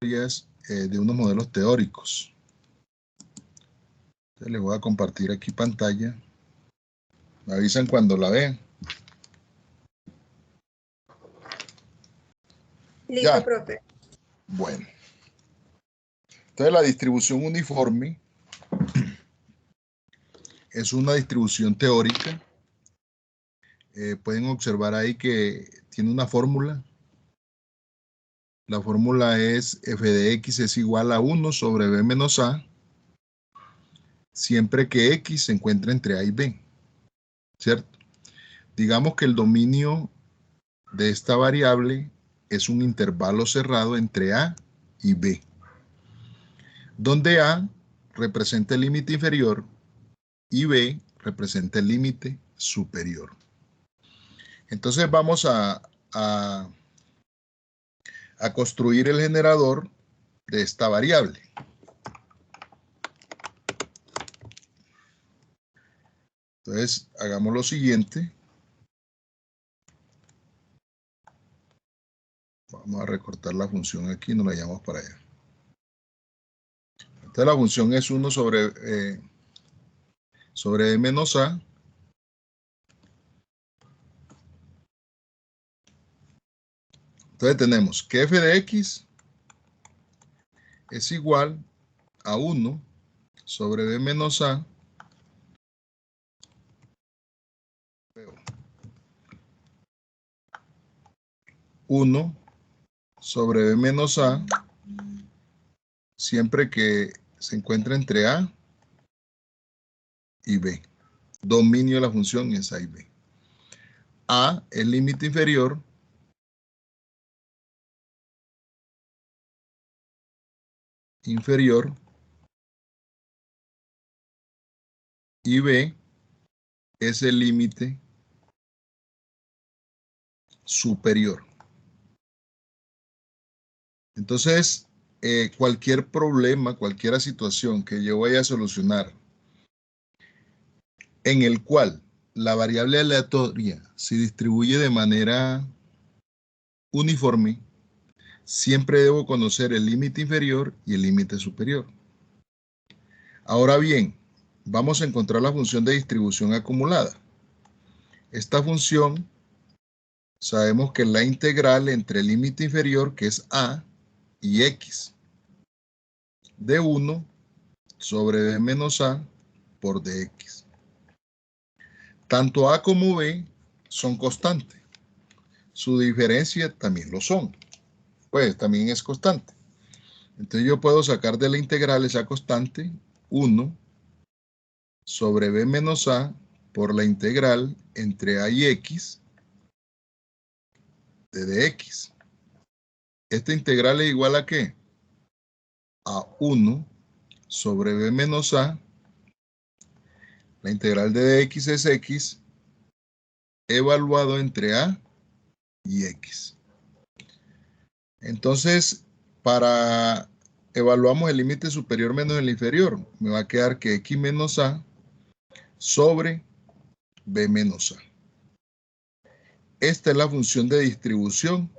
de unos modelos teóricos. Entonces les voy a compartir aquí pantalla. Me avisan cuando la vean. Listo, Ya. profe. Bueno. Entonces la distribución uniforme es una distribución teórica. Pueden observar ahí que tiene una fórmula. La fórmula es f de x es igual a 1 sobre b menos a, siempre que x se encuentre entre a y b, ¿cierto? Digamos que el dominio de esta variable es un intervalo cerrado entre a y b, donde a representa el límite inferior y b representa el límite superior. Entonces vamos a construir el generador de esta variable. Entonces, hagamos lo siguiente. Vamos a recortar la función aquí, nos la llevamos para allá. Entonces, la función es 1 sobre b menos a. Entonces, tenemos que f de x es igual a 1 sobre b menos a 1 sobre b menos a, siempre que se encuentre entre a y b. Dominio de la función es a y b. A es límite inferior y b es el límite superior. Entonces, cualquier problema, cualquier situación que yo vaya a solucionar en el cual la variable aleatoria se distribuye de manera uniforme, siempre debo conocer el límite inferior y el límite superior. Ahora bien, vamos a encontrar la función de distribución acumulada. Esta función, sabemos que es la integral entre el límite inferior, que es a, y x, de 1 sobre b menos a por dx. Tanto a como b son constantes. Su diferencia también lo son. Pues también es constante. Entonces yo puedo sacar de la integral esa constante 1 sobre b menos a por la integral entre a y x de dx. Esta integral es igual a ¿qué? A 1 sobre b menos a. La integral de dx es x evaluado entre a y x. Entonces, evaluamos el límite superior menos el inferior. Me va a quedar que x menos a sobre b menos a. Esta es la función de distribución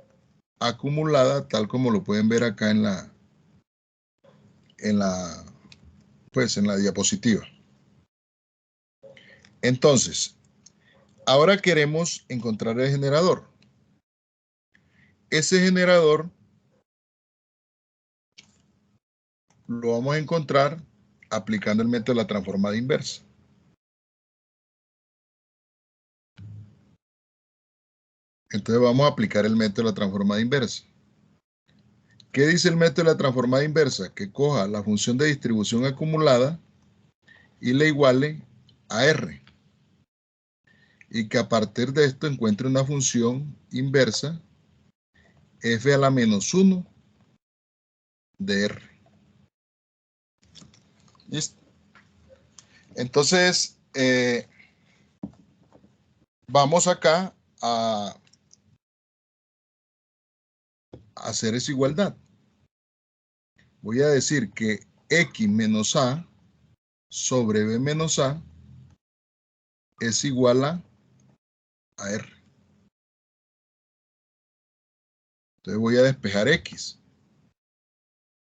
acumulada, tal como lo pueden ver acá en la diapositiva. Entonces, ahora queremos encontrar el generador. Ese generador lo vamos a encontrar aplicando el método de la transformada inversa. Entonces vamos a aplicar el método de la transformada inversa. ¿Qué dice el método de la transformada inversa? Que coja la función de distribución acumulada y le iguale a R. Y que a partir de esto encuentre una función inversa f a la menos 1 de R. ¿Listo? Entonces, vamos acá a hacer esa igualdad. Voy a decir que x menos a sobre b menos a es igual a R. Entonces voy a despejar x.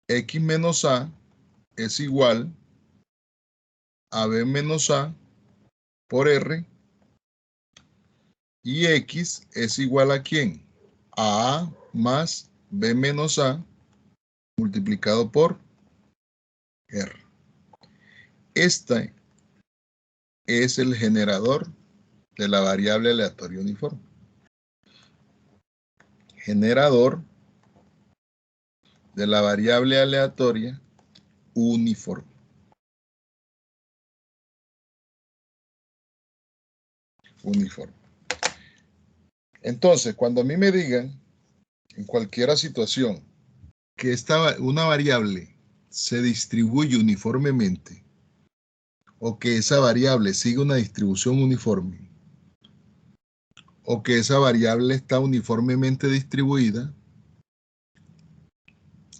X menos A es igual a B menos A por R, y X es igual ¿a quién? A A más B menos A multiplicado por R. Este es el generador de la variable aleatoria uniforme. Generador de la variable aleatoria uniforme. Uniforme. Entonces, cuando a mí me digan, en cualquier situación, que una variable se distribuye uniformemente, o que esa variable sigue una distribución uniforme, o que esa variable está uniformemente distribuida,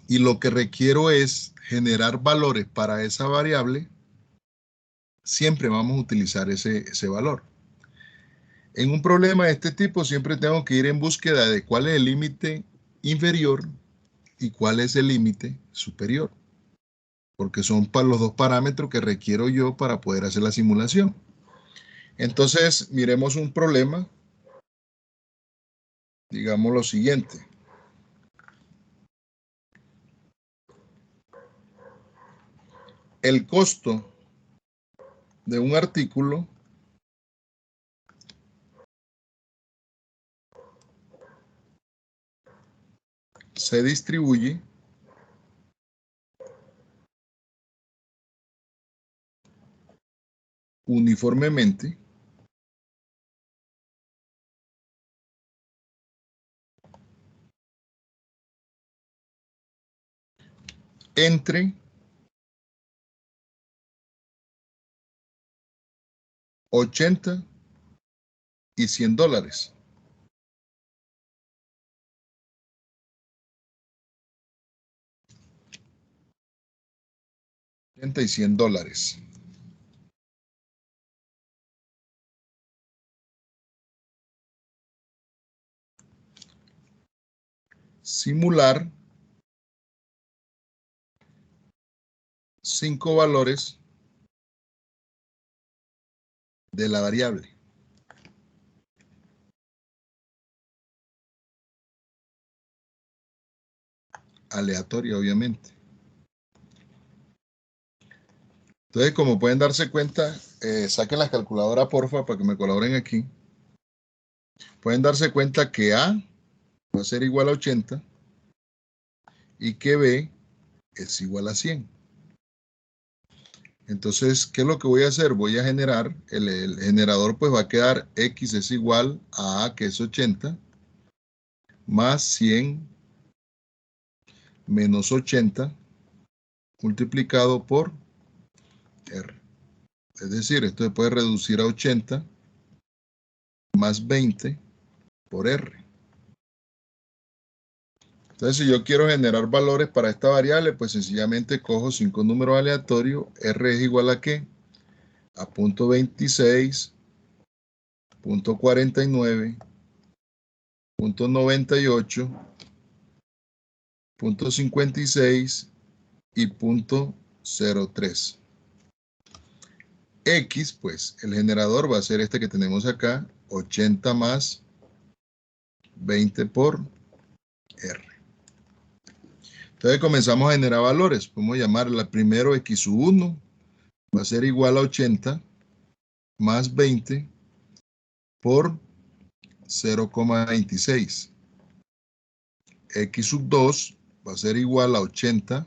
y lo que requiero es generar valores para esa variable, siempre vamos a utilizar ese valor. En un problema de este tipo siempre tengo que ir en búsqueda de cuál es el límite inferior y cuál es el límite superior, porque son para los dos parámetros que requiero yo para poder hacer la simulación. Entonces, miremos un problema, digamos lo siguiente. El costo de un artículo se distribuye uniformemente entre 80 y $100. 80 y $100. Simular 5 valores de la variable aleatoria, obviamente. Entonces, como pueden darse cuenta, saquen la calculadora, porfa, para que me colaboren aquí. Pueden darse cuenta que A va a ser igual a 80 y que B es igual a 100. Entonces, ¿qué es lo que voy a hacer? Voy a generar, el generador pues va a quedar X es igual a A, que es 80, más 100 menos 80 multiplicado por R. Es decir, esto se puede reducir a 80 más 20 por R. Entonces, si yo quiero generar valores para esta variable, pues sencillamente cojo 5 números aleatorios. R es igual a ¿qué? A punto 26, punto 49, punto 98, punto 56 y punto 03. X, pues el generador va a ser este que tenemos acá, 80 más 20 por R. Entonces comenzamos a generar valores. Podemos llamarla primero X1 va a ser igual a 80 más 20 por 0,26. X2 va a ser igual a 80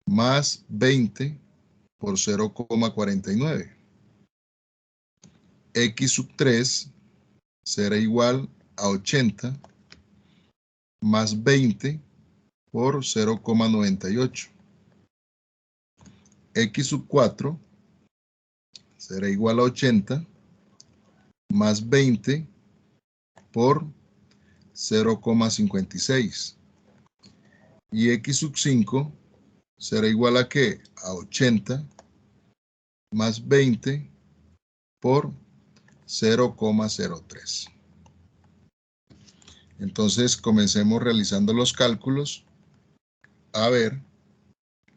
más 20 por 0,49. X3 será igual a 80 más 20 por 0,98. X4 será igual a 80 más 20 por 0,56. Y X5 será igual a ¿qué? A 80 más 20 por 0,03. Entonces comencemos realizando los cálculos. a ver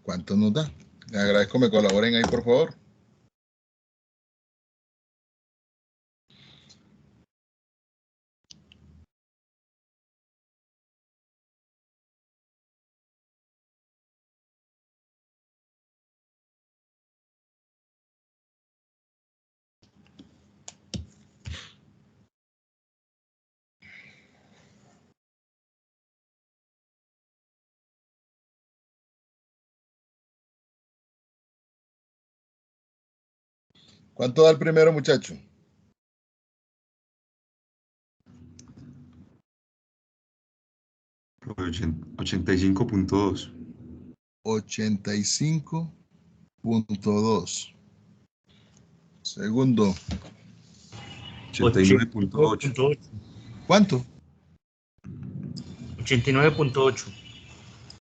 cuánto nos da. Les agradezco me colaboren ahí, por favor. ¿Cuánto da el primero, muchacho? 85.2. 85.2. Segundo. 89.8. ¿Cuánto? 89.8.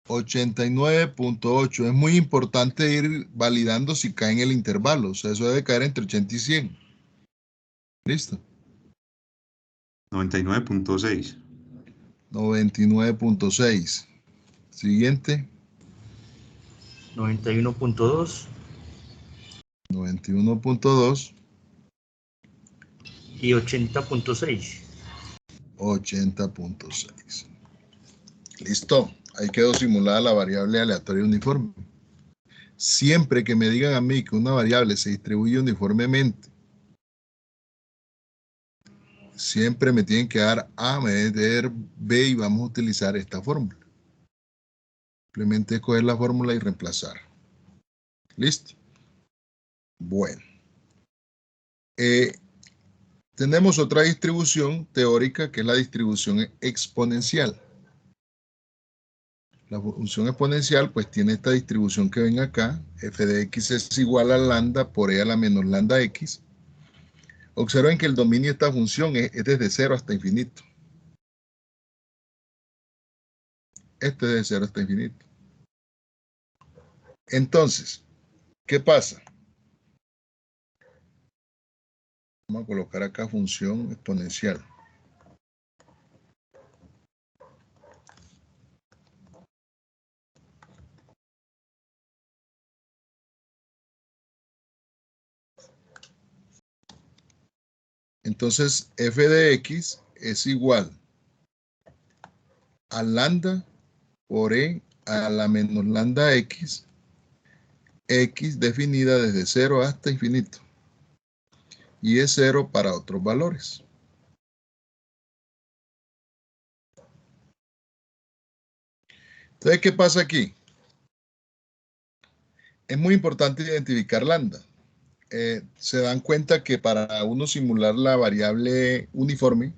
89.8. Es muy importante ir validando si cae en el intervalo. O sea, eso debe caer entre 80 y 100. ¿Listo? 99.6. 99.6. Siguiente. 91.2. 91.2. Y 80.6. 80.6. Listo. Ahí quedó simulada la variable aleatoria uniforme. Siempre que me digan a mí que una variable se distribuye uniformemente, siempre me tienen que dar A, me deben de dar B y vamos a utilizar esta fórmula. Simplemente escoger la fórmula y reemplazar. ¿Listo? Bueno. Tenemos otra distribución teórica que es la distribución exponencial. La función exponencial pues tiene esta distribución que ven acá. F de x es igual a lambda por e a la menos lambda x. Observen que el dominio de esta función es desde 0 hasta infinito. Este es de 0 hasta infinito. Entonces, ¿qué pasa? Vamos a colocar acá función exponencial. Entonces, f de x es igual a lambda por e a la menos lambda x, x definida desde 0 hasta infinito. Y es 0 para otros valores. Entonces, ¿qué pasa aquí? Es muy importante identificar lambda. Se dan cuenta que para uno simular la variable uniforme,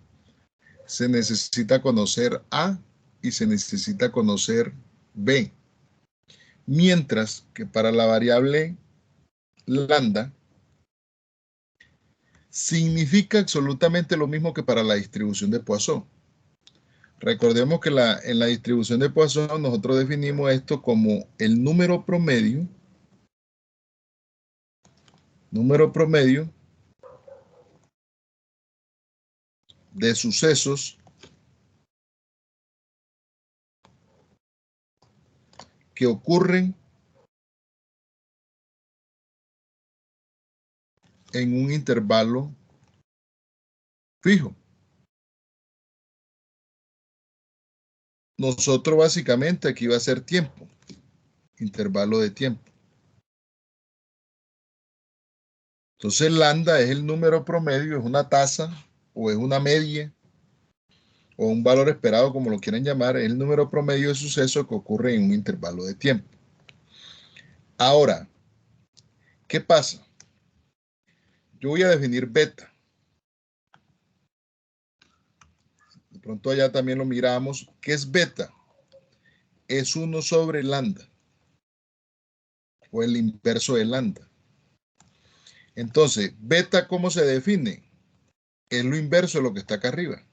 se necesita conocer A y se necesita conocer B. Mientras que para la variable lambda, significa absolutamente lo mismo que para la distribución de Poisson. Recordemos que en la distribución de Poisson nosotros definimos esto como el número promedio de sucesos que ocurren en un intervalo fijo. Nosotros básicamente aquí va a ser tiempo, intervalo de tiempo. Entonces lambda es el número promedio, es una tasa o es una media o un valor esperado, como lo quieran llamar, es el número promedio de sucesos que ocurre en un intervalo de tiempo. Ahora, ¿qué pasa? Yo voy a definir beta. De pronto allá también lo miramos. ¿Qué es beta? Es 1 sobre lambda o el inverso de lambda. Entonces, beta, ¿cómo se define? Es lo inverso de lo que está acá arriba.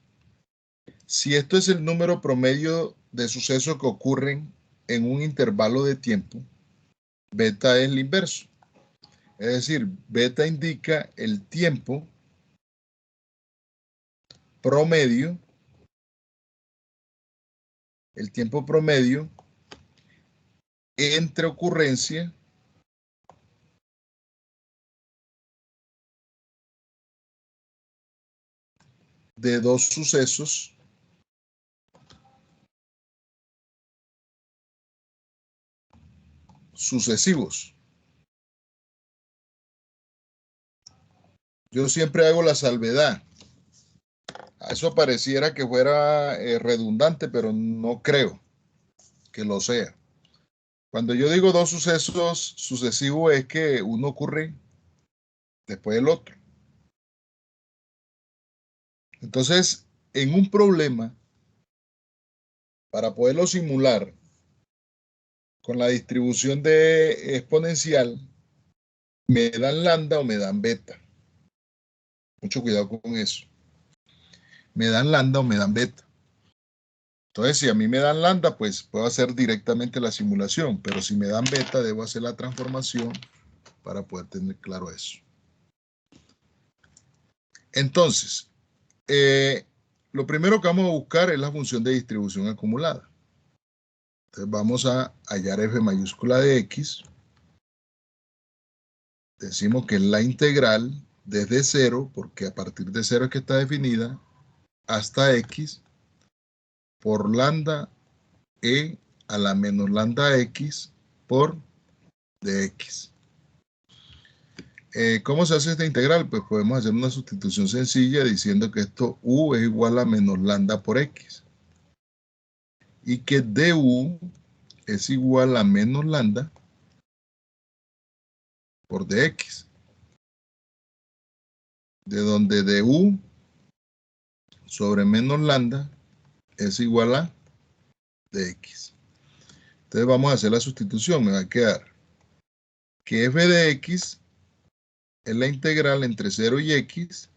Si esto es el número promedio de sucesos que ocurren en un intervalo de tiempo, beta es el inverso. Es decir, beta indica el tiempo promedio entre ocurrencia de dos sucesos sucesivos. Yo siempre hago la salvedad. A eso pareciera que fuera redundante, pero no creo que lo sea. Cuando yo digo dos sucesos sucesivos es que uno ocurre después del otro. Entonces, en un problema, para poderlo simular con la distribución de exponencial, me dan lambda o me dan beta. Mucho cuidado con eso. Me dan lambda o me dan beta. Entonces, si a mí me dan lambda, pues puedo hacer directamente la simulación, pero si me dan beta, debo hacer la transformación para poder tener claro eso. Entonces, lo primero que vamos a buscar es la función de distribución acumulada. Entonces, vamos a hallar f mayúscula de x. Decimos que es la integral desde 0, porque a partir de 0 es que está definida, hasta x por lambda e a la menos lambda x por dx. ¿Cómo se hace esta integral? Pues podemos hacer una sustitución sencilla diciendo que esto u es igual a menos lambda por x. Y que du es igual a menos lambda por dx. De donde du sobre menos lambda es igual a dx. Entonces vamos a hacer la sustitución. Me va a quedar que f de x es la integral entre 0 y x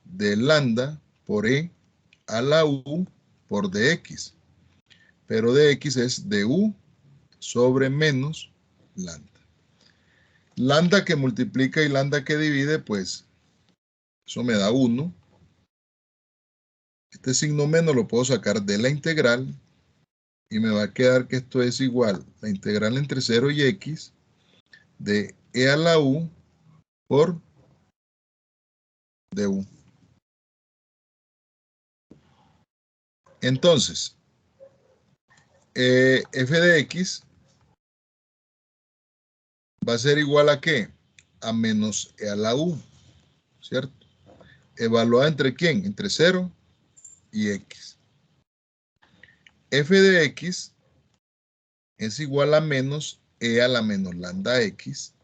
de lambda por e a la u por dx. Pero dx es du sobre menos lambda. Lambda que multiplica y lambda que divide, pues eso me da 1. Este signo menos lo puedo sacar de la integral y me va a quedar que esto es igual la integral entre 0 y x de e a la u por du. Entonces, f de x va a ser igual a ¿qué? A menos e a la u, ¿cierto? ¿Evaluada entre quién? Entre 0 y x. F de x es igual a menos e a la menos lambda x,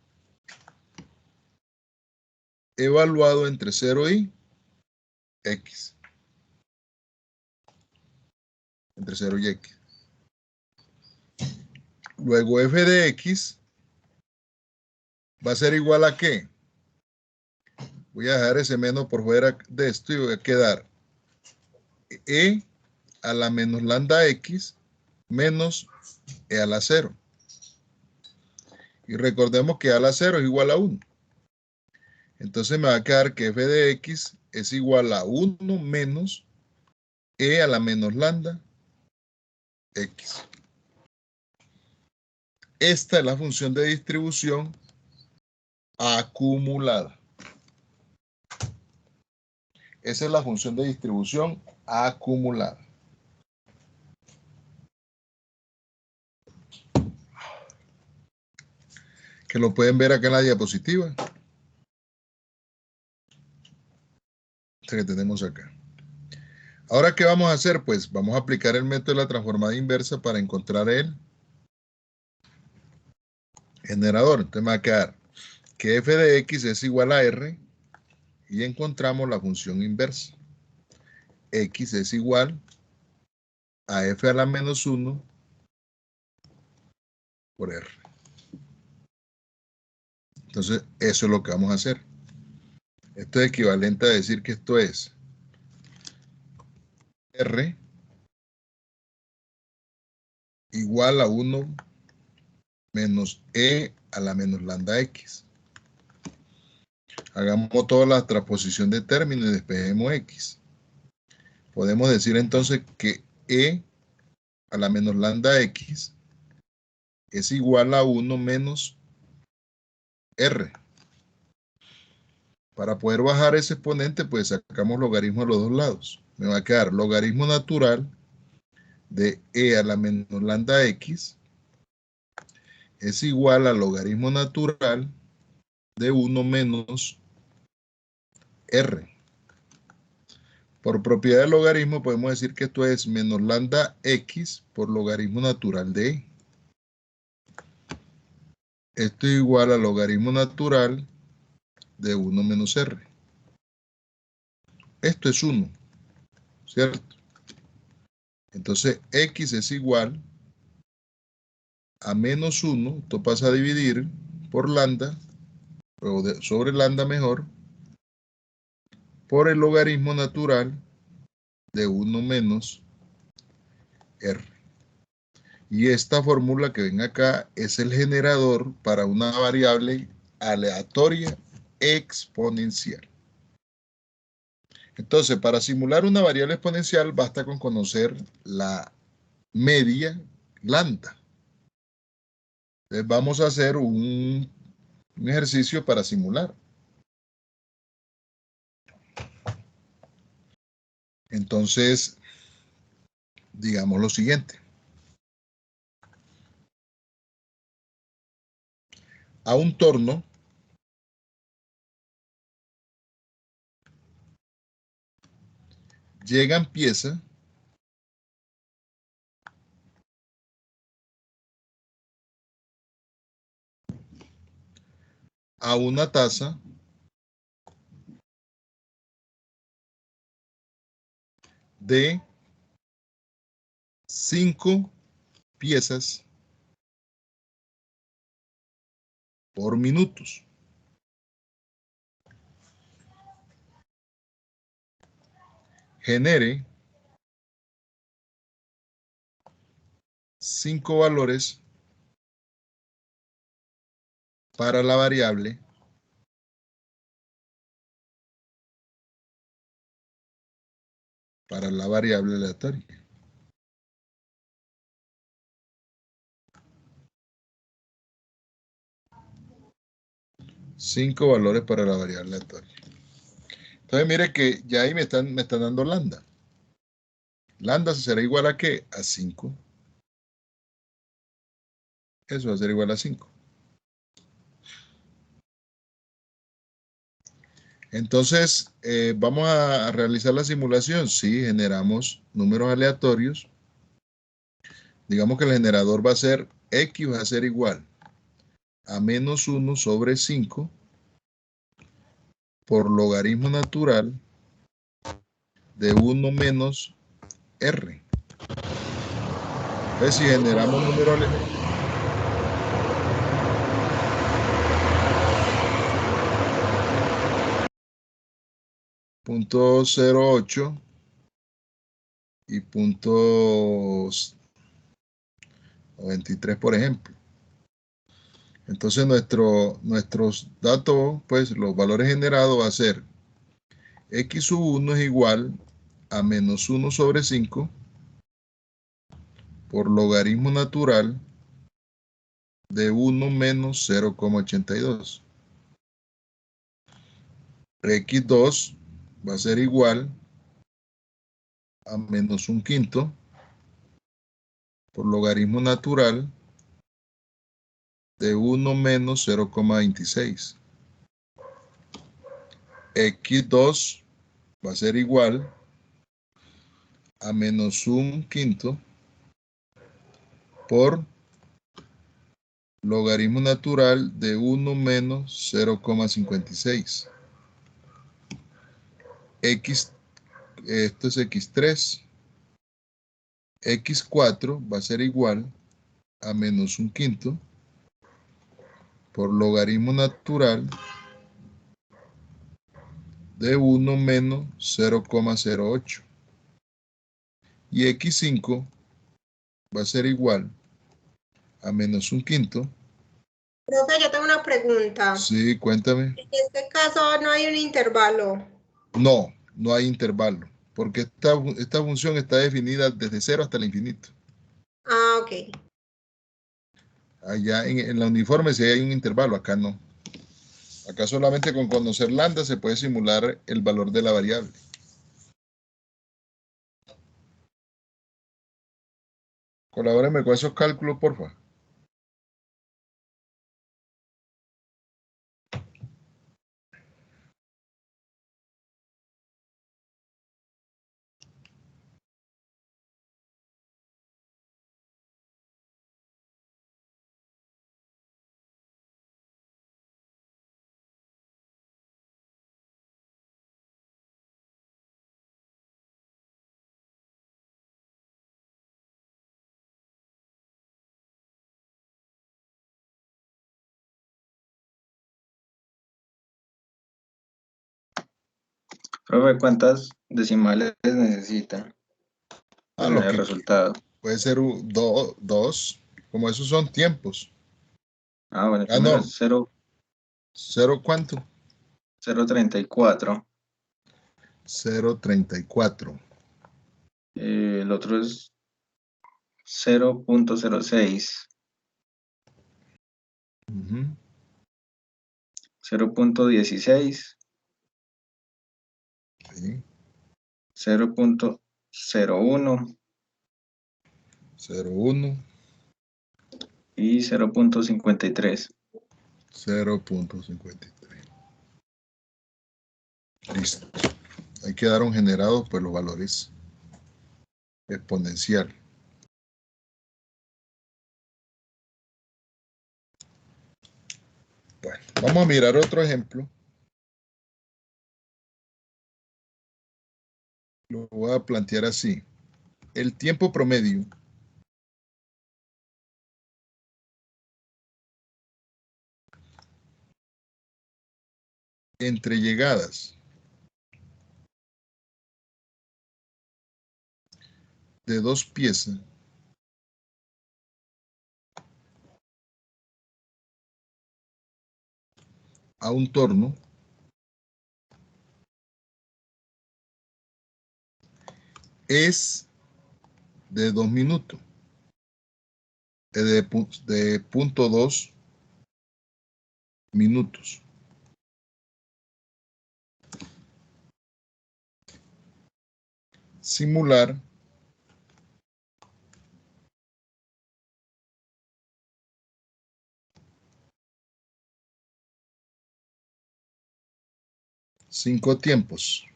evaluado entre 0 y x. Entre 0 y x. Luego f de x va a ser igual a ¿qué? Voy a dejar ese menos por fuera de esto y voy a quedar e a la menos lambda x menos e a la 0. Y recordemos que a la 0 es igual a 1. Entonces me va a quedar que f de x es igual a 1 menos e a la menos lambda x. Esta es la función de distribución acumulada. Esa es la función de distribución acumulada. Que lo pueden ver acá en la diapositiva. Esta que tenemos acá. Ahora, ¿qué vamos a hacer? Pues vamos a aplicar el método de la transformada inversa para encontrar el generador. Entonces me va a quedar que f de x es igual a r y encontramos la función inversa. X es igual a f a la menos 1 por r. Entonces, eso es lo que vamos a hacer. Esto es equivalente a decir que esto es r igual a 1 menos e a la menos lambda x. Hagamos toda la transposición de términos y despejemos x. Podemos decir entonces que e a la menos lambda x es igual a 1 menos R. Para poder bajar ese exponente, pues sacamos logaritmo a los dos lados. Me va a quedar logaritmo natural de e a la menos lambda x es igual al logaritmo natural de 1 menos R. Por propiedad del logaritmo podemos decir que esto es menos lambda x por logaritmo natural de e. Esto es igual al logaritmo natural de 1 menos R. Esto es 1, ¿cierto? Entonces x es igual a menos 1, esto pasa a dividir por lambda, o sobre lambda mejor, por el logaritmo natural de 1 menos R. Y esta fórmula que ven acá es el generador para una variable aleatoria exponencial. Entonces, para simular una variable exponencial basta con conocer la media lambda. Entonces, vamos a hacer un ejercicio para simular. Entonces, digamos lo siguiente. A un torno llegan piezas a una taza de 5 piezas por minutos. Genere 5 valores para la variable aleatoria. Cinco valores para la variable aleatoria. Entonces mire que ya ahí me están dando lambda. Lambda será igual a ¿qué? A 5. Eso va a ser igual a 5. Entonces, ¿vamos a realizar la simulación? Sí, generamos números aleatorios. Digamos que el generador va a ser x va a ser igual a menos 1 sobre 5 por logaritmo natural de 1 menos R. Entonces, si generamos números aleatorios, .08 y .93, por ejemplo. Entonces nuestros datos, pues los valores generados va a ser x sub 1 es igual a menos 1 sobre 5 por logaritmo natural de 1 menos 0,82. X2 va a ser igual a menos 1/5 por logaritmo natural de 1 menos 0,26. X2 va a ser igual a menos 1/5 por logaritmo natural de 1 menos 0,56. Esto es x3. X4 va a ser igual a menos 1/5 por logaritmo natural de 1 menos 0,08. Y X5 va a ser igual a menos 1/5. Profe, yo tengo una pregunta. Sí, cuéntame. En este caso no hay un intervalo. No, no hay intervalo, porque esta función está definida desde 0 hasta el infinito. Ah, ok. Allá en la uniforme sí hay un intervalo, acá no. Acá solamente con conocer lambda se puede simular el valor de la variable. Colabóreme con esos cálculos, porfa. Profe, ¿cuántas decimales necesita para Lo el que resultado? puede ser dos, como esos son tiempos. Ah, bueno, el Ah, primero no, es 0, 0 ¿cuánto? 0,34. 0,34. El otro es 0,06, Ujú. 0,16, Sí, 0,01 0,1, y 0,53. 0,53. Listo. Ahí quedaron generados pues los valores exponencial. Bueno, vamos a mirar otro ejemplo. Lo voy a plantear así. El tiempo promedio entre llegadas de dos piezas a un torno es de 2 minutos, de 0,2 minutos. Simular cinco tiempos.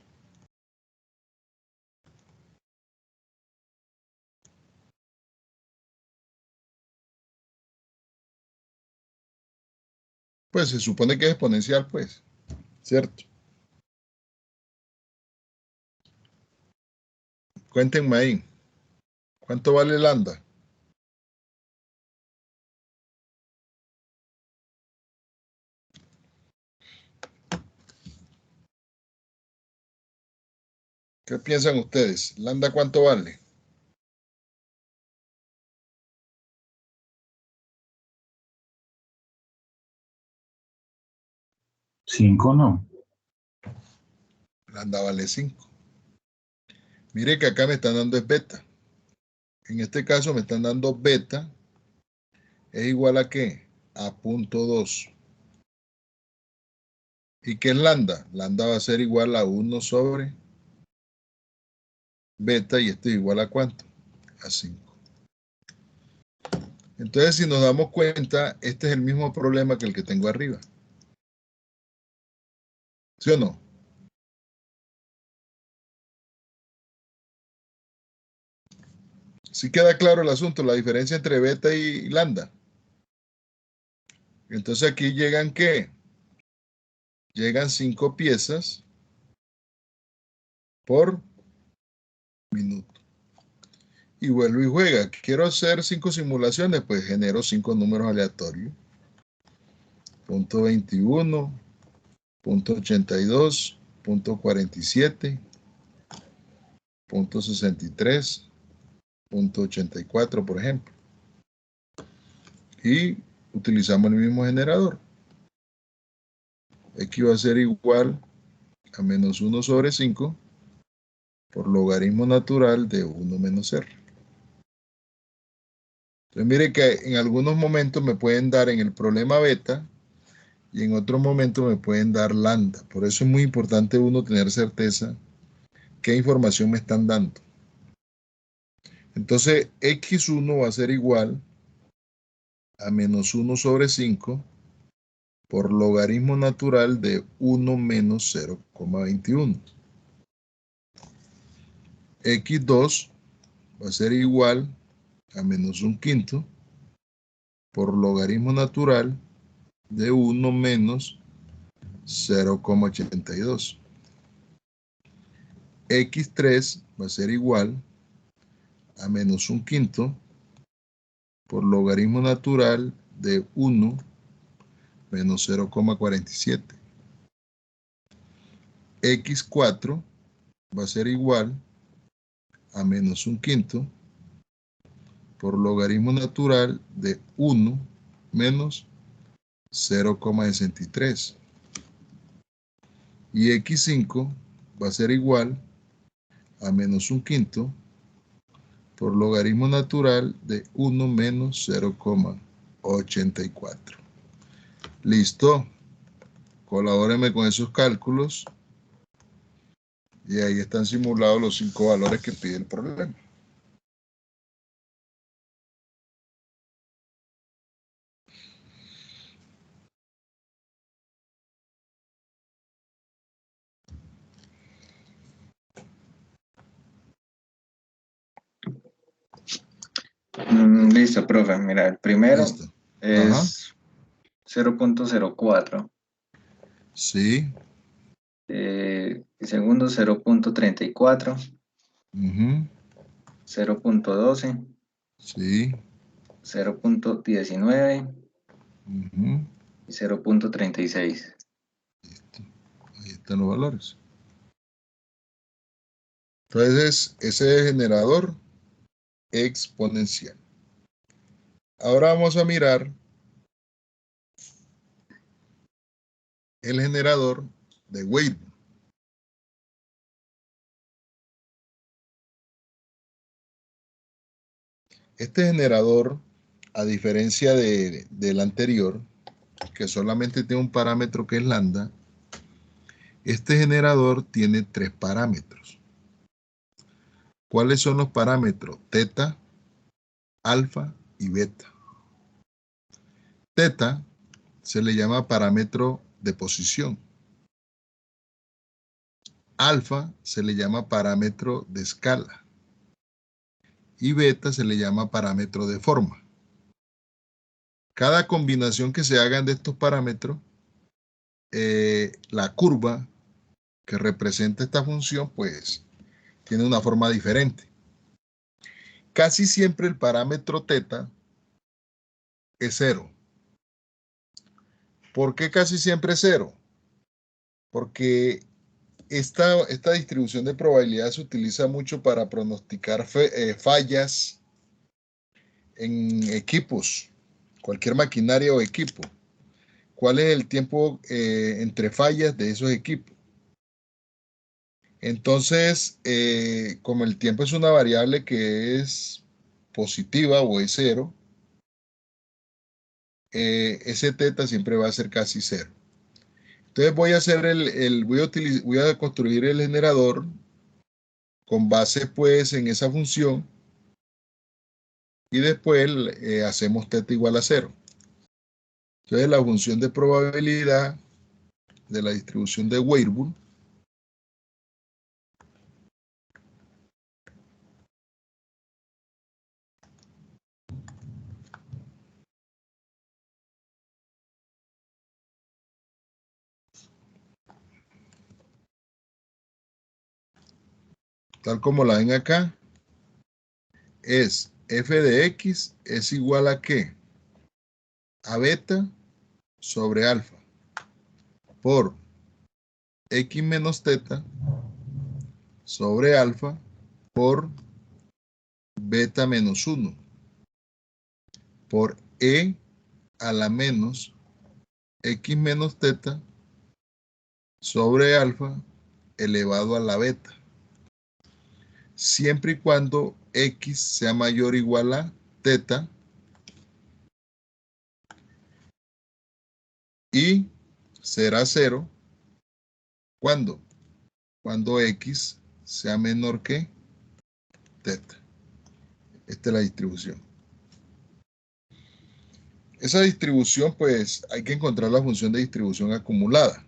Pues se supone que es exponencial, pues, ¿cierto? Cuéntenme ahí, ¿cuánto vale lambda? ¿Qué piensan ustedes? ¿Lambda cuánto vale? 5 no. Lambda vale 5. Mire que acá me están dando es beta. En este caso me están dando beta es igual a ¿qué? A 0,2. ¿Y qué es lambda? Lambda va a ser igual a 1 sobre beta y esto es igual a ¿cuánto? A 5. Entonces, si nos damos cuenta, este es el mismo problema que el que tengo arriba. ¿Sí o no? Sí queda claro el asunto, la diferencia entre beta y lambda. Entonces aquí llegan ¿qué? Llegan 5 piezas por minuto. Y vuelvo y juega. Quiero hacer 5 simulaciones, pues genero 5 números aleatorios. Punto 21, punto 82, punto 47, punto 63, punto 84, por ejemplo. Y utilizamos el mismo generador. X va a ser igual a menos 1 sobre 5 por logaritmo natural de 1 menos R. Entonces mire que en algunos momentos me pueden dar en el problema beta y en otros momentos me pueden dar lambda. Por eso es muy importante uno tener certeza qué información me están dando. Entonces x1 va a ser igual a menos 1 sobre 5 por logaritmo natural de 1 menos 0,21. x2 va a ser igual a menos 1/5 por logaritmo natural de 1 menos 0,82. x3 va a ser igual a menos 1/5 por logaritmo natural de 1 menos 0,47. x4 va a ser igual a menos 1/5 por logaritmo natural de 1 menos 0,63. Y x5 va a ser igual a menos 1/5 por logaritmo natural de 1 menos 0,84. Listo. Colabórenme con esos cálculos. Y ahí están simulados los 5 valores que pide el problema. Listo, profe. Mira, el primero Listo. es 0.04. Sí. El segundo 0.34, Ujú. 0.12, Sí. 0.19 Ujú. y 0.36. Listo. Ahí están los valores. Entonces, ese es generador exponencial. Ahora vamos a mirar el generador de Weibull. Este generador, a diferencia del anterior, que solamente tiene un parámetro que es lambda, este generador tiene 3 parámetros. ¿Cuáles son los parámetros? Teta, alfa y beta. Teta se le llama parámetro de posición. Alfa se le llama parámetro de escala. Y beta se le llama parámetro de forma. Cada combinación que se hagan de estos parámetros, la curva que representa esta función, pues tiene una forma diferente. Casi siempre el parámetro teta es 0. ¿Por qué casi siempre es 0? Porque esta distribución de probabilidad se utiliza mucho para pronosticar fallas en equipos, cualquier maquinaria o equipo. ¿Cuál es el tiempo entre fallas de esos equipos? Entonces, como el tiempo es una variable que es positiva o es 0, ese teta siempre va a ser casi 0. Entonces voy a hacer voy a construir el generador con base pues en esa función y después hacemos teta igual a 0. Entonces la función de probabilidad de la distribución de Weibull tal como la ven acá, es f de x es igual a ¿qué? A beta sobre alfa por x menos teta sobre alfa por beta menos 1 por e a la menos x menos teta sobre alfa elevado a la beta. Siempre y cuando x sea mayor o igual a teta y será 0 ¿cuándo? Cuando x sea menor que teta. Esta es la distribución. Esa distribución, pues, hay que encontrar la función de distribución acumulada.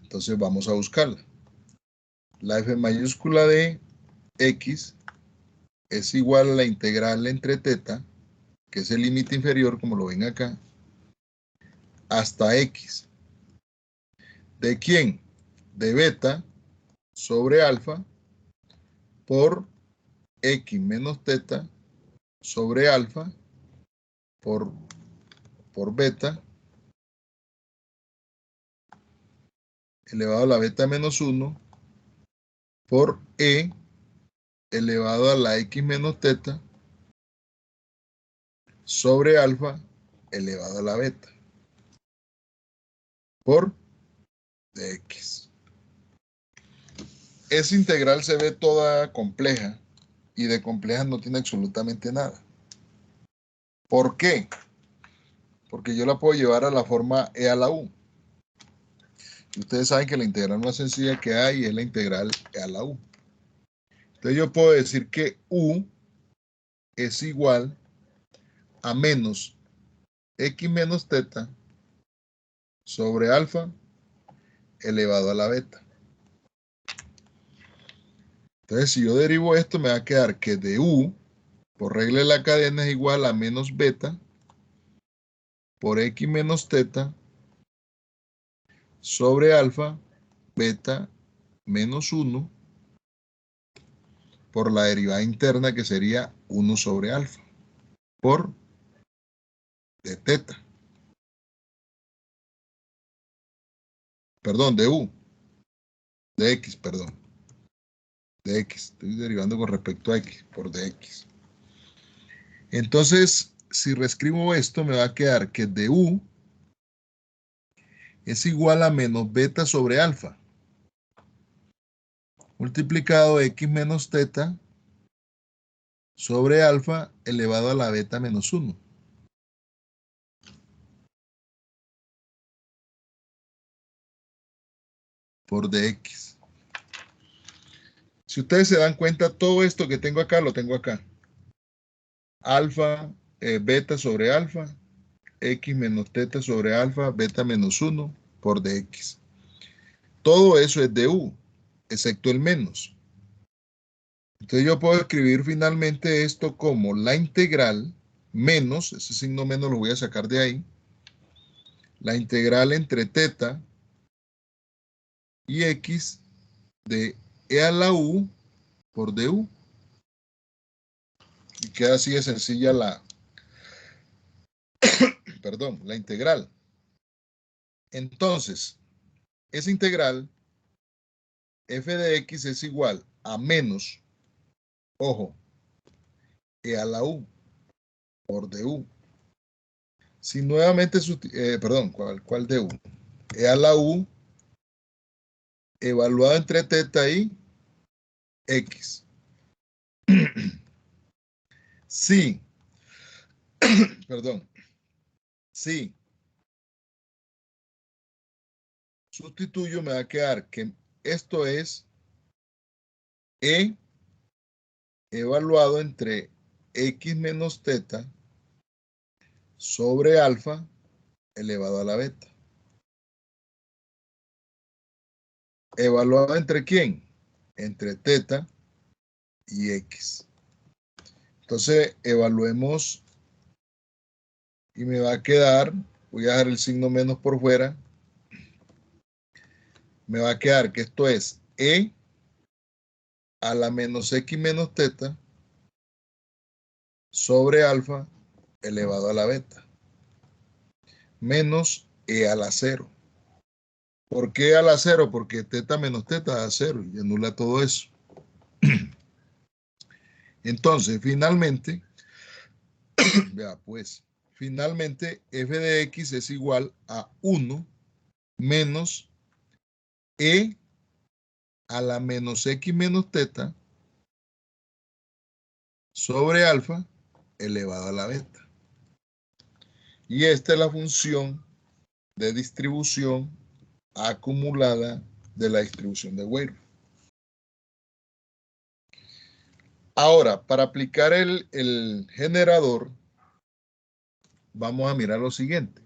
Entonces vamos a buscarla. La f mayúscula de x es igual a la integral entre teta, que es el límite inferior, como lo ven acá, hasta x. ¿De quién? De beta sobre alfa por x menos teta sobre alfa por beta elevado a la beta menos 1 por e elevado a la x menos teta sobre alfa elevado a la beta por dx. Esa integral se ve toda compleja y de compleja no tiene absolutamente nada. ¿Por qué? Porque yo la puedo llevar a la forma e a la u. Y ustedes saben que la integral más sencilla que hay es la integral e a la u. Entonces yo puedo decir que u es igual a menos x menos teta sobre alfa elevado a la beta. Entonces, si yo derivo esto, me va a quedar que de u, por regla de la cadena, es igual a menos beta por x menos teta sobre alfa, beta menos 1 por la derivada interna, que sería 1 sobre alfa por de teta. Perdón, de u. De x, perdón. De x. Estoy derivando con respecto a x, por dx. Entonces, si reescribo esto, me va a quedar que de u es igual a menos beta sobre alfa multiplicado x menos teta sobre alfa elevado a la beta menos 1. Por dx. Si ustedes se dan cuenta, todo esto que tengo acá, lo tengo acá. Alfa, beta sobre alfa, x menos teta sobre alfa, beta menos 1 por dx. Todo eso es de u, excepto el menos. Entonces yo puedo escribir finalmente esto como la integral menos, ese signo menos lo voy a sacar de ahí, la integral entre teta y x de e a la u por du. Y queda así de sencilla la, perdón, la integral. Entonces, esa integral f de x es igual a menos, ojo, e a la u por du. Si nuevamente, perdón, ¿cuál du? E a la u evaluado entre teta y x. Sí, perdón, sí. Sustituyo, me va a quedar que esto es e evaluado entre x menos teta sobre alfa elevado a la beta. ¿Evaluado entre quién? Entre teta y x. Entonces, evaluemos y me va a quedar, voy a dejar el signo menos por fuera, me va a quedar que esto es e a la menos x menos teta sobre alfa elevado a la beta, menos e a la 0. ¿Por qué a la 0? Porque teta menos teta da 0 y anula todo eso. Entonces, finalmente, vea pues, finalmente f de x es igual a 1 menos e a la menos x menos teta sobre alfa elevado a la beta. Y esta es la función de distribución acumulada de la distribución de Weyrauch. Ahora, para aplicar el generador, vamos a mirar lo siguiente.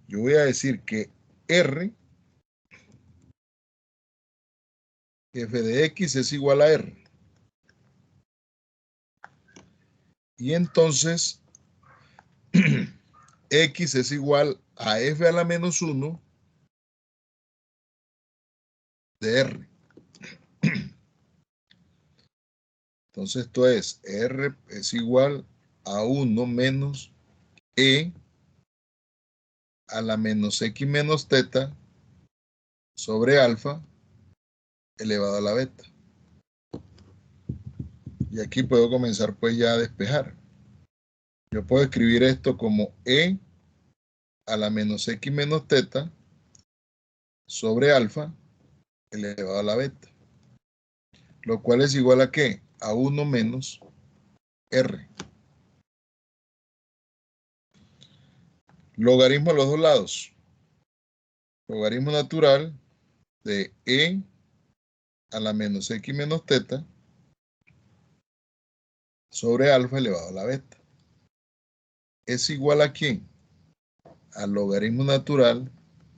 Yo voy a decir que R, f de X es igual a R. Y entonces, X es igual a f a la menos 1 de R. Entonces esto es, R es igual a 1 menos E a la menos X menos teta sobre alfa elevado a la beta. Y aquí puedo comenzar pues ya a despejar. Yo puedo escribir esto como E a la menos X menos teta sobre alfa elevado a la beta. Lo cual es igual a ¿qué? A 1 menos R. Logaritmo a los dos lados. Logaritmo natural de E a la menos X menos teta sobre alfa elevado a la beta. ¿Es igual a quién? Al logaritmo natural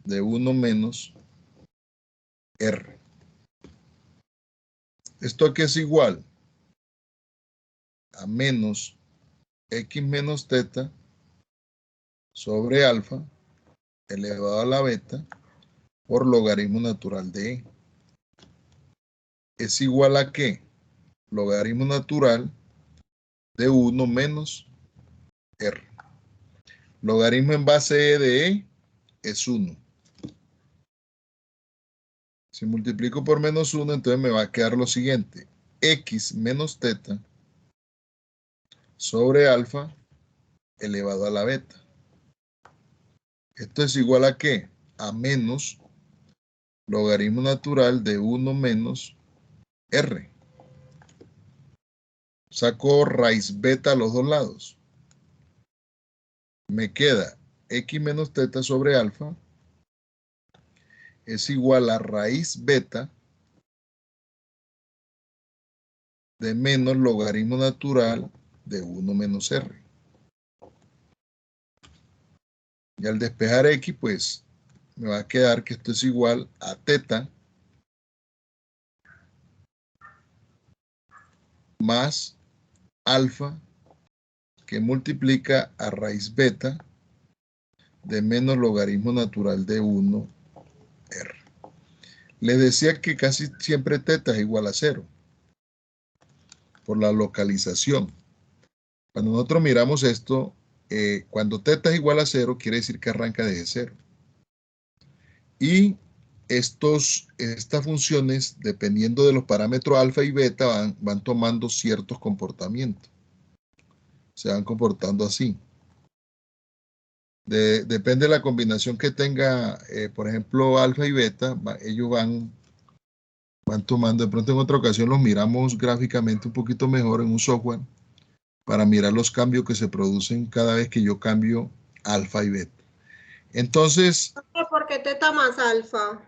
de 1 menos R. ¿Esto a qué es igual? A menos X menos teta sobre alfa elevado a la beta por logaritmo natural de E. ¿Es igual a qué? Logaritmo natural de 1 menos R. Logaritmo en base E de E es 1. Si multiplico por menos 1, entonces me va a quedar lo siguiente. X menos teta sobre alfa elevado a la beta. ¿Esto es igual a qué? A menos logaritmo natural de 1 menos R. Saco raíz beta a los dos lados. Me queda X menos teta sobre alfa es igual a raíz beta de menos logaritmo natural de 1 menos R. Y al despejar X, pues, me va a quedar que esto es igual a teta más alfa que multiplica a raíz beta de menos logaritmo natural de 1 R. Les decía que casi siempre teta es igual a 0 por la localización. Cuando nosotros miramos esto, cuando teta es igual a 0, quiere decir que arranca desde 0. Y estas funciones, dependiendo de los parámetros alfa y beta, van tomando ciertos comportamientos. Se van comportando así. Depende de la combinación que tenga, por ejemplo, alfa y beta, ellos van tomando. De pronto en otra ocasión los miramos gráficamente un poquito mejor en un software para mirar los cambios que se producen cada vez que yo cambio alfa y beta. Entonces, ¿Por qué teta más alfa?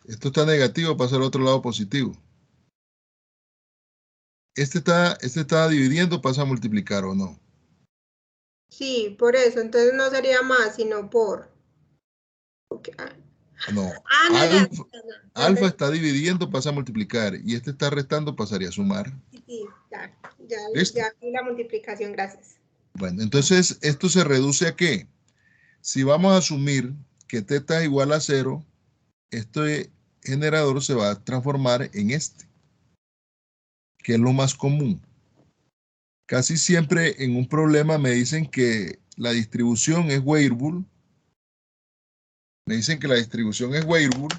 esto está negativo, pasa al otro lado positivo. Este está dividiendo, pasa a multiplicar o no. Sí, por eso. Entonces no sería más, sino por. Okay. No. Alfa está dividiendo, pasa a multiplicar. Y este está restando, pasaría a sumar. Sí, ¿Listo? ya vi la multiplicación, gracias. Bueno, entonces esto se reduce a ¿qué? Si vamos a asumir que teta es igual a 0, este generador se va a transformar en este, que es lo más común. Casi siempre en un problema me dicen que la distribución es Weyrauch. Me dicen que la distribución es Weyrauch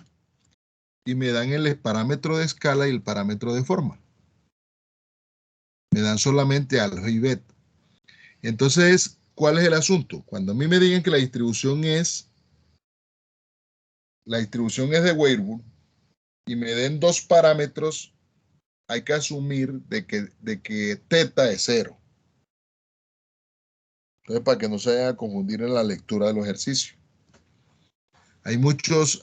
y me dan el parámetro de escala y el parámetro de forma. Me dan solamente alfa y beta. Entonces, ¿cuál es el asunto? Cuando a mí me digan que la distribución es de Weyrauch y me den dos parámetros, hay que asumir de que teta es 0. Entonces, para que no se vayan a confundir en la lectura de los ejercicios. Hay muchos,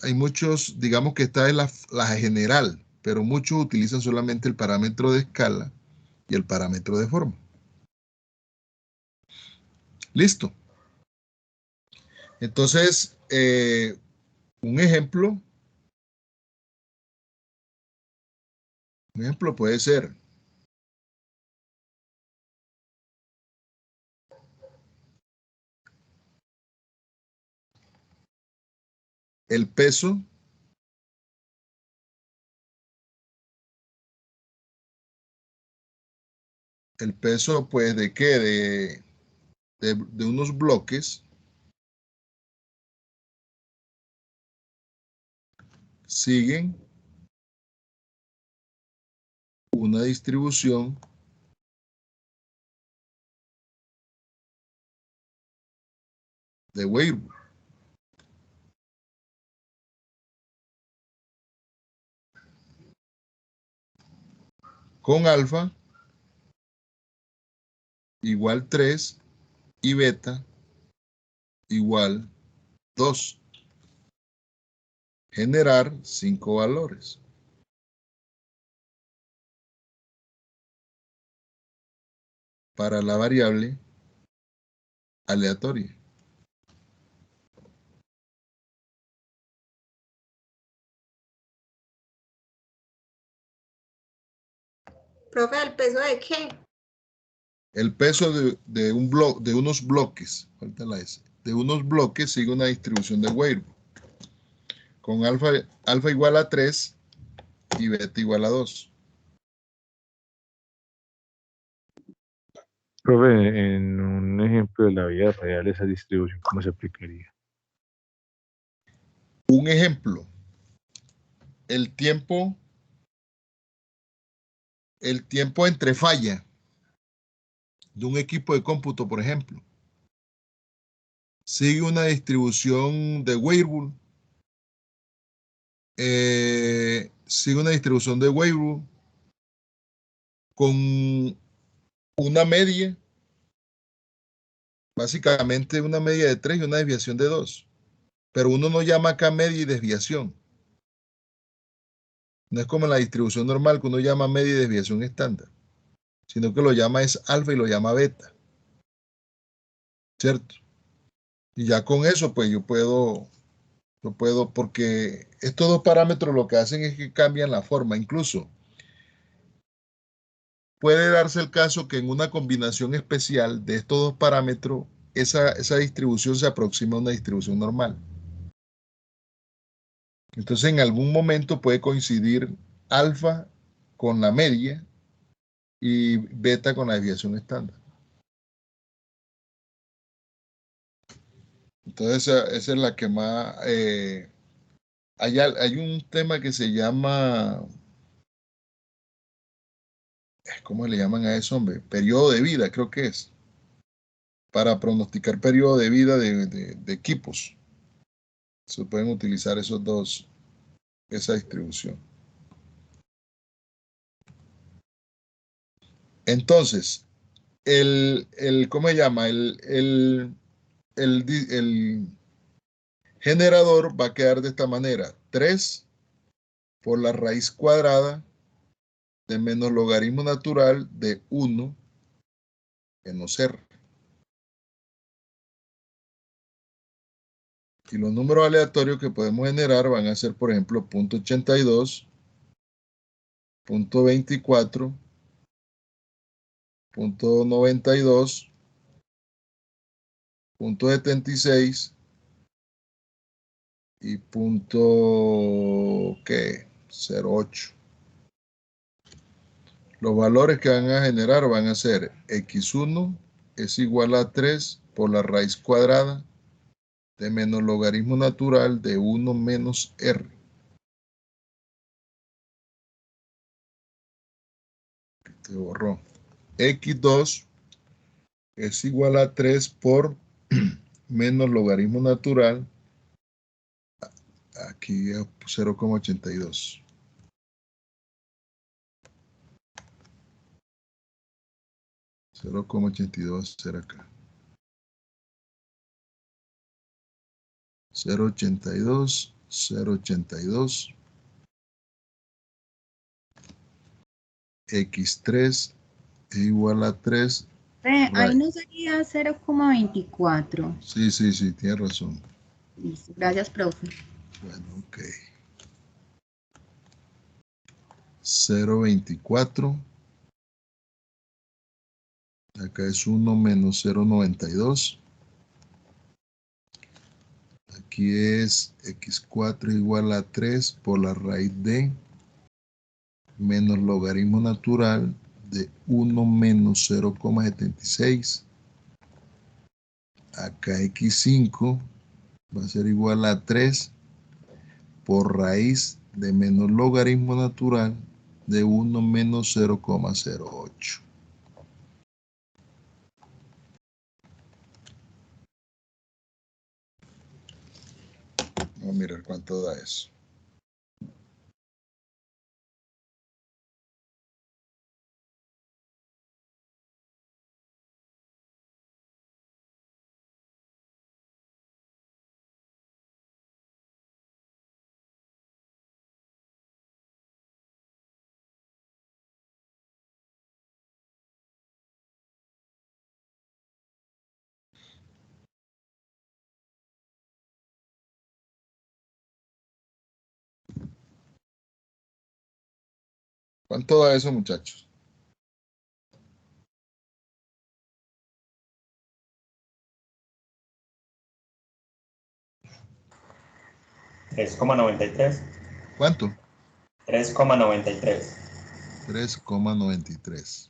digamos que esta es la general, pero muchos utilizan solamente el parámetro de escala y el parámetro de forma. Listo. Entonces, un ejemplo puede ser el peso pues, ¿de qué? De unos bloques siguen una distribución de Weber. Con alfa igual 3 y beta igual 2. Generar 5 valores. Para la variable aleatoria. Profe, ¿el peso de qué? El peso de unos bloques, falta la S, de unos bloques sigue una distribución de Weber. Con alfa igual a 3 y beta igual a 2. Profe, en un ejemplo de la vida real, esa distribución, ¿cómo se aplicaría? Un ejemplo, el tiempo entre falla de un equipo de cómputo, por ejemplo, sigue una distribución de Weber, con una media, básicamente una media de 3 y una desviación de 2. Pero uno no llama acá media y desviación. No es como en la distribución normal que uno llama media y desviación estándar, sino que lo llama es alfa y lo llama beta. ¿Cierto? Y ya con eso, pues yo puedo, porque estos dos parámetros lo que hacen es que cambian la forma. Incluso puede darse el caso que en una combinación especial de estos dos parámetros, esa distribución se aproxima a una distribución normal. Entonces, en algún momento puede coincidir alfa con la media y beta con la desviación estándar. Entonces, esa es la que más... hay un tema que se llama... ¿Cómo le llaman a eso, hombre? Periodo de vida, creo que es. Para pronosticar periodo de vida de equipos. Se pueden utilizar esa distribución. Entonces, ¿cómo se llama? El generador va a quedar de esta manera. 3 por la raíz cuadrada de menos logaritmo natural de 1 menos R. Y los números aleatorios que podemos generar van a ser, por ejemplo, 0.82, 0.24, 0.92, 0.76 y 0.08. Los valores que van a generar van a ser x1 es igual a 3 por la raíz cuadrada de menos logaritmo natural de 1 menos R. Te borró. X2 es igual a 3 por menos logaritmo natural, aquí 0,82. 0,82 será acá. 0.82, 0.82. X3 es igual a 3. Ahí no sería 0,24. Sí, tiene razón. Listo, gracias, profe. Bueno, ok. 0.24. Acá es 1 menos 0.92. Aquí es x4 igual a 3 por la raíz de menos logaritmo natural de 1 menos 0,76. Acá x5 va a ser igual a 3 por raíz de menos logaritmo natural de 1 menos 0,08. Vamos a mirar cuánto da eso. ¿Cuánto da eso, muchachos? $3,93. ¿Cuánto? 3,93. 3,93.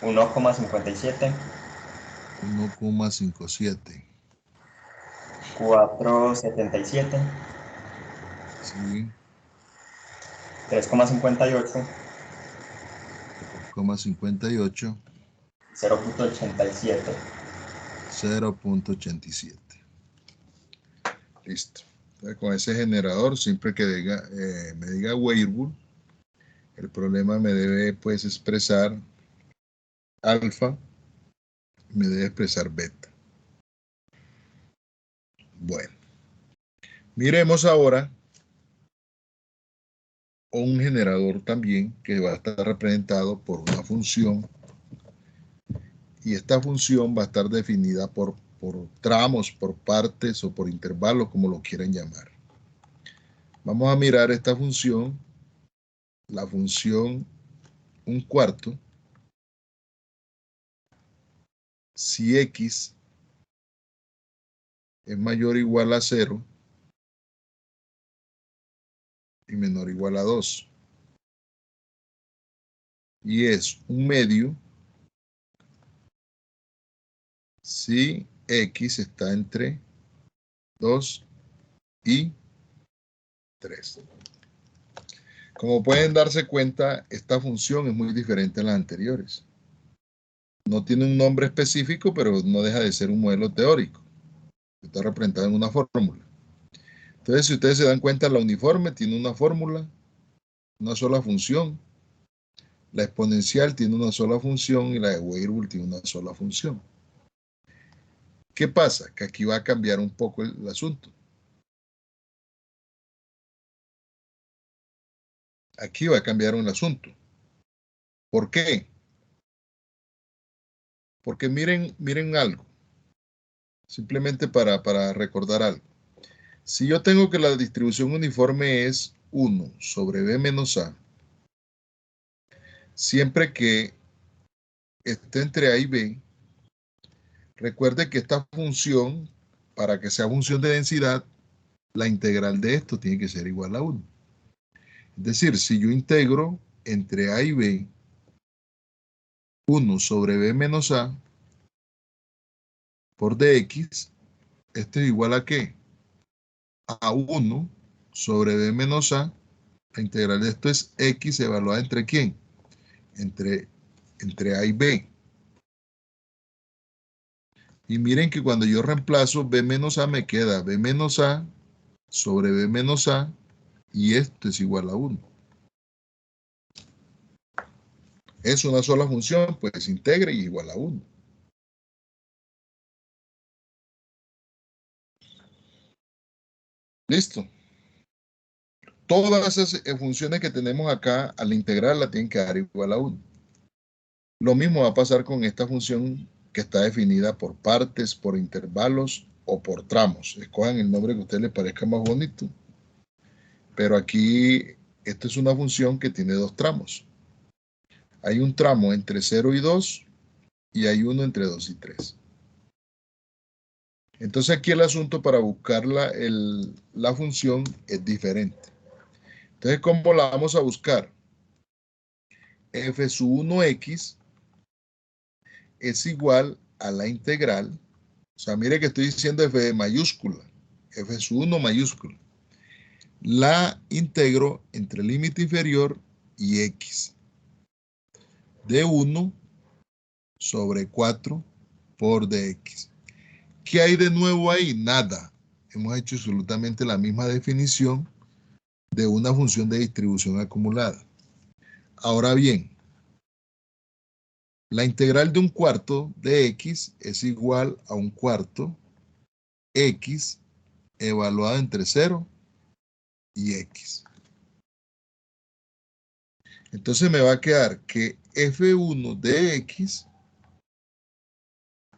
1,57. 1,57. 4,77. Sí. 3,58. 3,58. 0,87. 0.87. Listo. Entonces, con ese generador, siempre que me diga Weibull, el problema me debe pues expresar alfa, me debe expresar beta. Bueno, miremos ahora un generador también que va a estar representado por una función, y esta función va a estar definida por tramos, por partes o por intervalos, como lo quieran llamar. Vamos a mirar esta función, la función 1/4. Si x es mayor o igual a 0 y menor o igual a 2, y es un medio si x está entre 2 y 3. Como pueden darse cuenta, esta función es muy diferente a las anteriores. No tiene un nombre específico, pero no deja de ser un modelo teórico. Está representado en una fórmula. Entonces, si ustedes se dan cuenta, la uniforme tiene una fórmula, una sola función. La exponencial tiene una sola función y la de Weibull tiene una sola función. ¿Qué pasa? Que aquí va a cambiar un poco el asunto. Aquí va a cambiar un asunto. ¿Por qué? Porque miren algo. Simplemente para recordar algo. Si yo tengo que la distribución uniforme es 1 sobre b menos a, siempre que esté entre a y b, recuerde que esta función, para que sea función de densidad, la integral de esto tiene que ser igual a 1. Es decir, si yo integro entre a y b 1 sobre b menos a por dx, esto es igual a ¿qué? A 1 sobre b menos a, la integral de esto es x evaluada entre ¿quién? Entre a y b. Y miren que cuando yo reemplazo b menos a me queda b menos a sobre b menos a, y esto es igual a 1. Es una sola función, pues integra y igual a 1. Listo. Todas esas funciones que tenemos acá, al integrarla, tienen que dar igual a 1. Lo mismo va a pasar con esta función que está definida por partes, por intervalos o por tramos. Escojan el nombre que a ustedes les parezca más bonito. Pero aquí, esta es una función que tiene dos tramos. Hay un tramo entre 0 y 2 y hay uno entre 2 y 3. Entonces aquí el asunto para buscar la función es diferente. Entonces, ¿cómo la vamos a buscar? F sub 1x es igual a la integral. O sea, mire que estoy diciendo f mayúscula. F sub 1 mayúscula. La integro entre límite inferior y x. De 1 sobre 4 por dx. ¿Qué hay de nuevo ahí? Nada. Hemos hecho absolutamente la misma definición de una función de distribución acumulada. Ahora bien, la integral de un cuarto de x es igual a un cuarto x evaluado entre 0 y x. Entonces me va a quedar que f1 de x,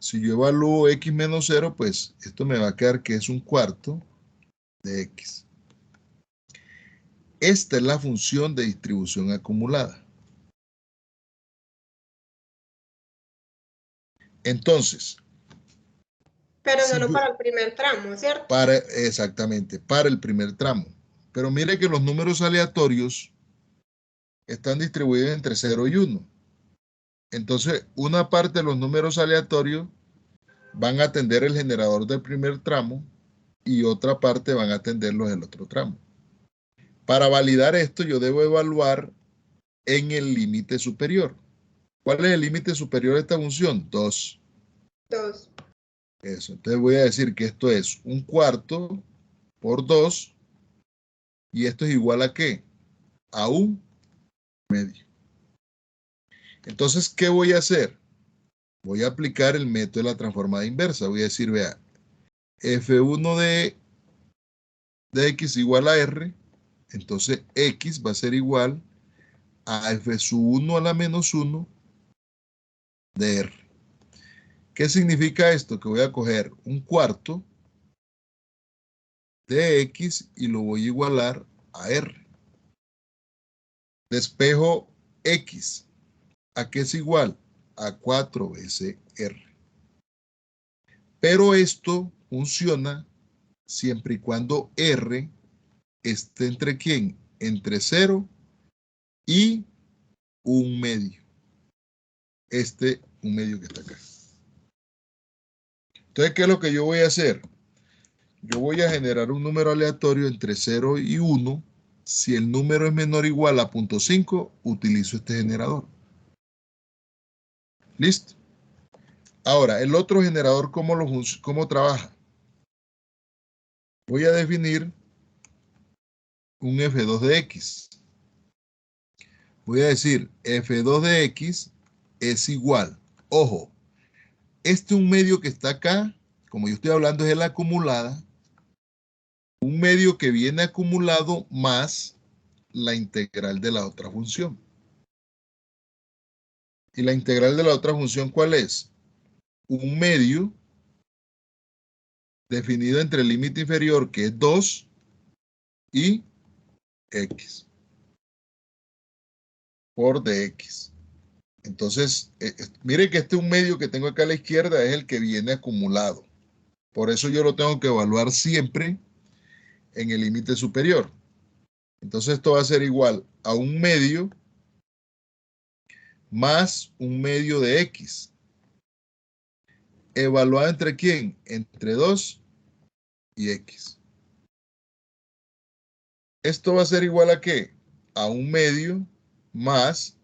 si yo evalúo x menos 0, pues esto me va a quedar que es un cuarto de x. Esta es la función de distribución acumulada. Entonces. Pero solo para el primer tramo, ¿cierto? Exactamente, para el primer tramo. Pero mire que los números aleatorios están distribuidos entre 0 y 1. Entonces, una parte de los números aleatorios van a atender el generador del primer tramo y otra parte van a atender los del otro tramo. Para validar esto, yo debo evaluar en el límite superior. ¿Cuál es el límite superior de esta función? 2. 2. Eso. Entonces voy a decir que esto es un cuarto por 2 y esto es igual a ¿qué? A un medio. Entonces, ¿qué voy a hacer? Voy a aplicar el método de la transformada inversa. Voy a decir, vea, F1 de x igual a R, entonces x va a ser igual a F sub 1 a la menos 1 de R. ¿Qué significa esto? Que voy a coger un cuarto de x y lo voy a igualar a R. Despejo x. ¿A qué es igual? A 4 veces R. Pero esto funciona siempre y cuando R esté entre ¿quién? Entre 0 y un medio. Un medio que está acá. Entonces, ¿qué es lo que yo voy a hacer? Yo voy a generar un número aleatorio entre 0 y 1. Si el número es menor o igual a 0.5, utilizo este generador. ¿Listo? Ahora, el otro generador, ¿cómo trabaja? Voy a definir un F2 de X. Voy a decir F2 de X es igual. Ojo, un medio que está acá, como yo estoy hablando es de la acumulada, un medio que viene acumulado más la integral de la otra función. ¿Y la integral de la otra función cuál es? Un medio definido entre el límite inferior, que es 2, y x por dx. Entonces, mire que un medio que tengo acá a la izquierda es el que viene acumulado. Por eso yo lo tengo que evaluar siempre en el límite superior. Entonces esto va a ser igual a un medio más un medio de x. ¿Evaluado entre quién? Entre 2 y x. Esto va a ser igual a ¿qué? A un medio más,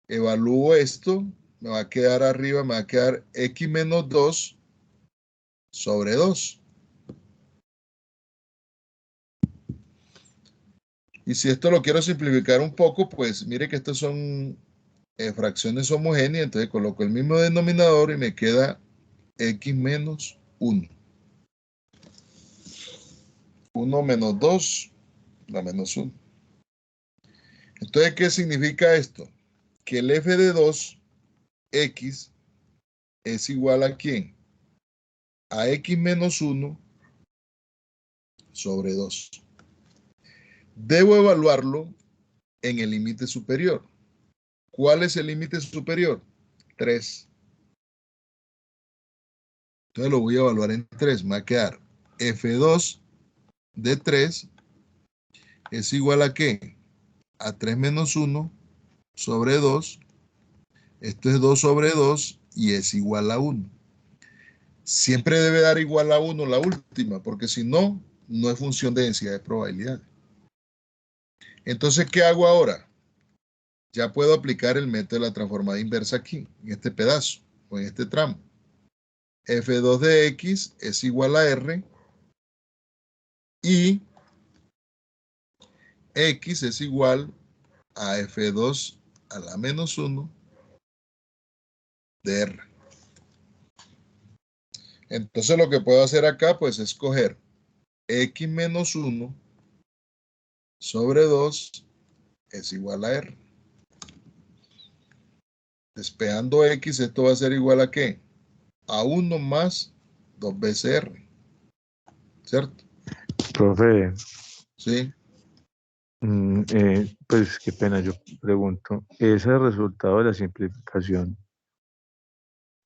evalúo esto, me va a quedar arriba, me va a quedar x menos 2 sobre 2. Y si esto lo quiero simplificar un poco, pues mire que estas son fracciones homogéneas, entonces coloco el mismo denominador y me queda x menos 1. 1 menos 2 da menos 1. Entonces, ¿qué significa esto? Que el f de 2x es igual a ¿quién? A x menos 1 sobre 2. Debo evaluarlo en el límite superior. ¿Cuál es el límite superior? 3. Entonces lo voy a evaluar en 3. Me va a quedar f2 de 3 es igual a ¿qué? A 3 menos 1 sobre 2. Esto es 2 sobre 2 y es igual a 1. Siempre debe dar igual a 1 la última, porque si no, no es función de densidad de probabilidades. Entonces, ¿qué hago ahora? Ya puedo aplicar el método de la transformada inversa aquí, en este pedazo, o en este tramo. F2 de X es igual a R y X es igual a F2 a la menos 1 de R. Entonces lo que puedo hacer acá pues es coger X menos 1 sobre 2 es igual a R. Despejando X, esto va a ser igual a ¿qué? A 1 más 2 veces R. ¿Cierto? Profe, Sí. pues qué pena, yo pregunto, ¿ese resultado de la simplificación?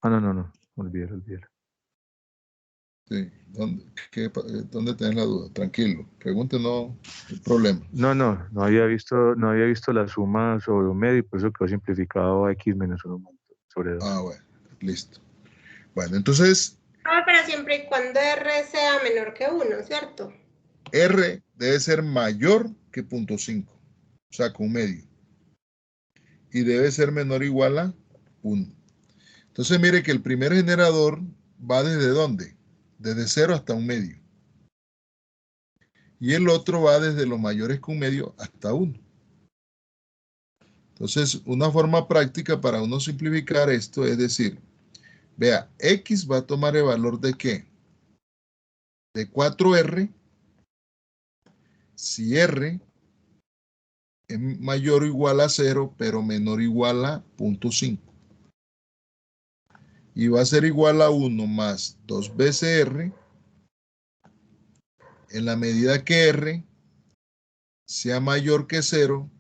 Ah, no, olvídalo. Sí. ¿Dónde tenés la duda? Tranquilo. Pregunte, no hay problema. No había visto la suma sobre un medio y por eso quedó simplificado a x menos 1 sobre 2. Ah, bueno, listo. Bueno, entonces Pero siempre y cuando R sea menor que 1, ¿cierto? R debe ser mayor que 0.5, o sea, con un medio. Y debe ser menor o igual a 1. Entonces, mire que el primer generador va desde ¿dónde? Desde 0 hasta un medio. Y el otro va desde los mayores que un medio hasta 1. Entonces, una forma práctica para uno simplificar esto es decir, vea, X va a tomar el valor de ¿qué? De 4R, si R es mayor o igual a 0, pero menor o igual a 0.5. Y va a ser igual a 1 más 2 veces R, en la medida que R sea mayor que 0,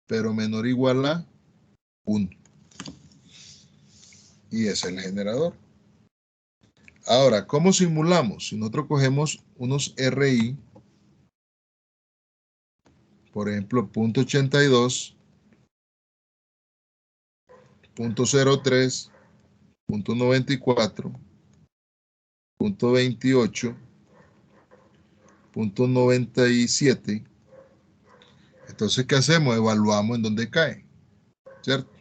pero menor o igual a 1. Y ese es el generador. Ahora, ¿cómo simulamos? Si nosotros cogemos unos RI, por ejemplo, 0.82, 0.03, 0.94, 0.28, 0.97. Entonces, ¿qué hacemos? Evaluamos en dónde cae, ¿cierto?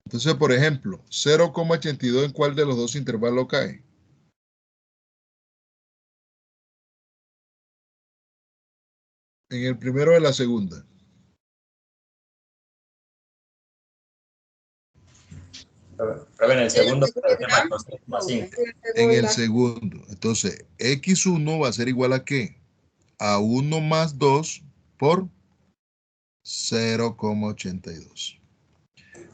Entonces, por ejemplo, 0,82 ¿en cuál de los dos intervalos cae? En el primero de la segunda. Pero en el segundo, pero es de menos 3,5. En el segundo. Entonces, X1 va a ser igual a ¿qué? A 1 más 2 por 0,82.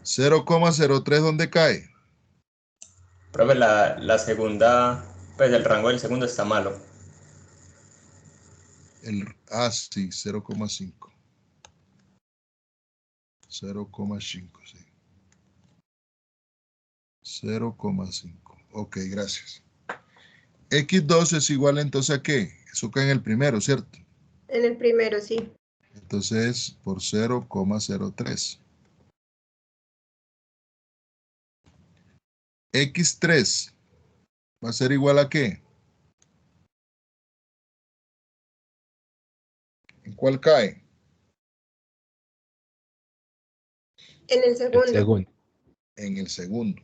0,03, ¿dónde cae? Profe, la segunda, pues el rango del segundo está malo. Sí, 0,5. 0,5, sí. 0,5. Ok, gracias. X2 es igual entonces a ¿qué? Eso cae en el primero, ¿cierto? En el primero, sí. Entonces, por 0,03. X3 va a ser igual a ¿qué? ¿En cuál cae? En el segundo. En el segundo.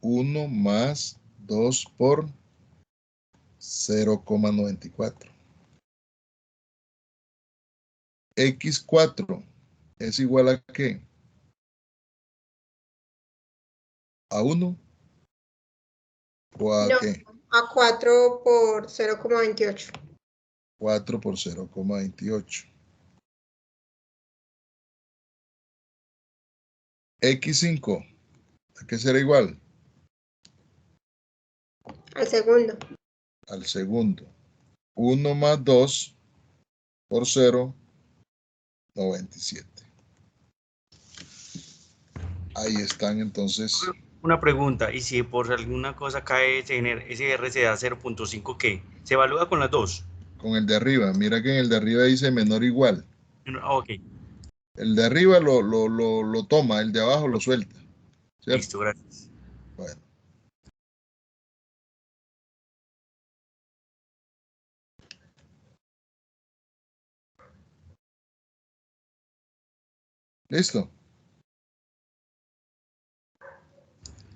1 más 2 por 0,94. X4 es igual a ¿qué? ¿A 1? ¿O a No, qué? A 4 por 0,28. 4 por 0,28. X5. ¿A qué será igual? Al segundo. Al segundo. 1 más 2 por 0, 97. Ahí están entonces. Una pregunta, y si por alguna cosa cae ese R se da 0.5, ¿qué? ¿Se evalúa con las dos? Con el de arriba. Mira que en el de arriba dice menor o igual. Ok. El de arriba lo toma, el de abajo lo suelta. ¿Cierto? Listo, gracias. Bueno. ¿Listo?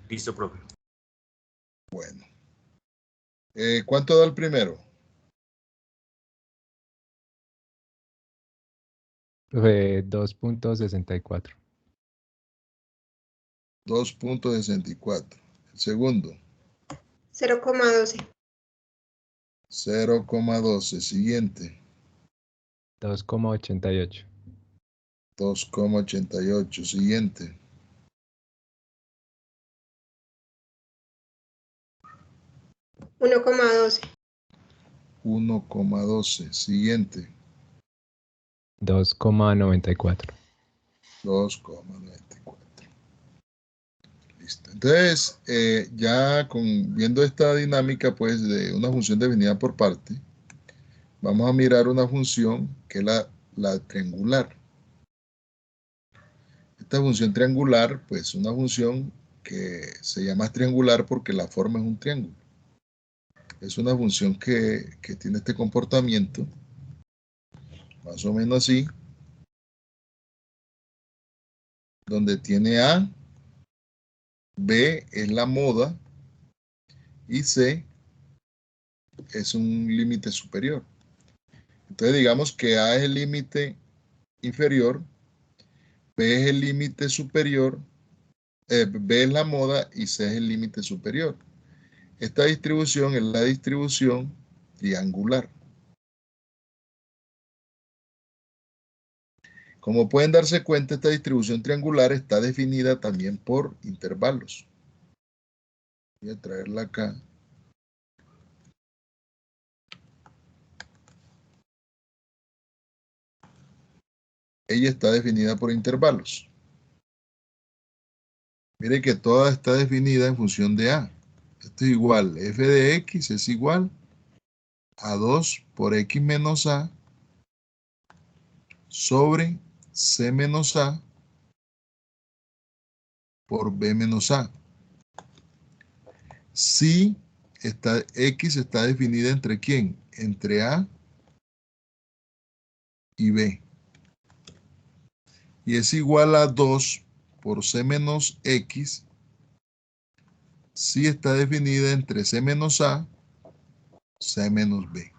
Listo, profe. Bueno. ¿Cuánto da el primero? Profe, 2.64. 2.64. El segundo. 0,12. 0,12. Siguiente. 2,88. 2,88. Siguiente. 1,12. 1,12. Siguiente. 2,94. 2,94. Listo. Entonces, ya viendo esta dinámica, pues, de una función definida por parte, vamos a mirar una función que es la triangular. Esta función triangular, pues, una función que se llama triangular porque la forma es un triángulo. Es una función que tiene este comportamiento, más o menos así, donde tiene A, B es la moda y C es un límite superior. Entonces digamos que A es el límite inferior, B es el límite superior, B es la moda y C es el límite superior. Esta distribución es la distribución triangular. Como pueden darse cuenta, esta distribución triangular está definida también por intervalos. Voy a traerla acá. Ella está definida por intervalos. Mire que toda está definida en función de A. Esto es igual, f de x es igual a 2 por x menos a sobre c menos a por b menos a. Si x está definida entre ¿quién? Entre a y b. Y es igual a 2 por c menos x si está definida entre c menos a, c menos b.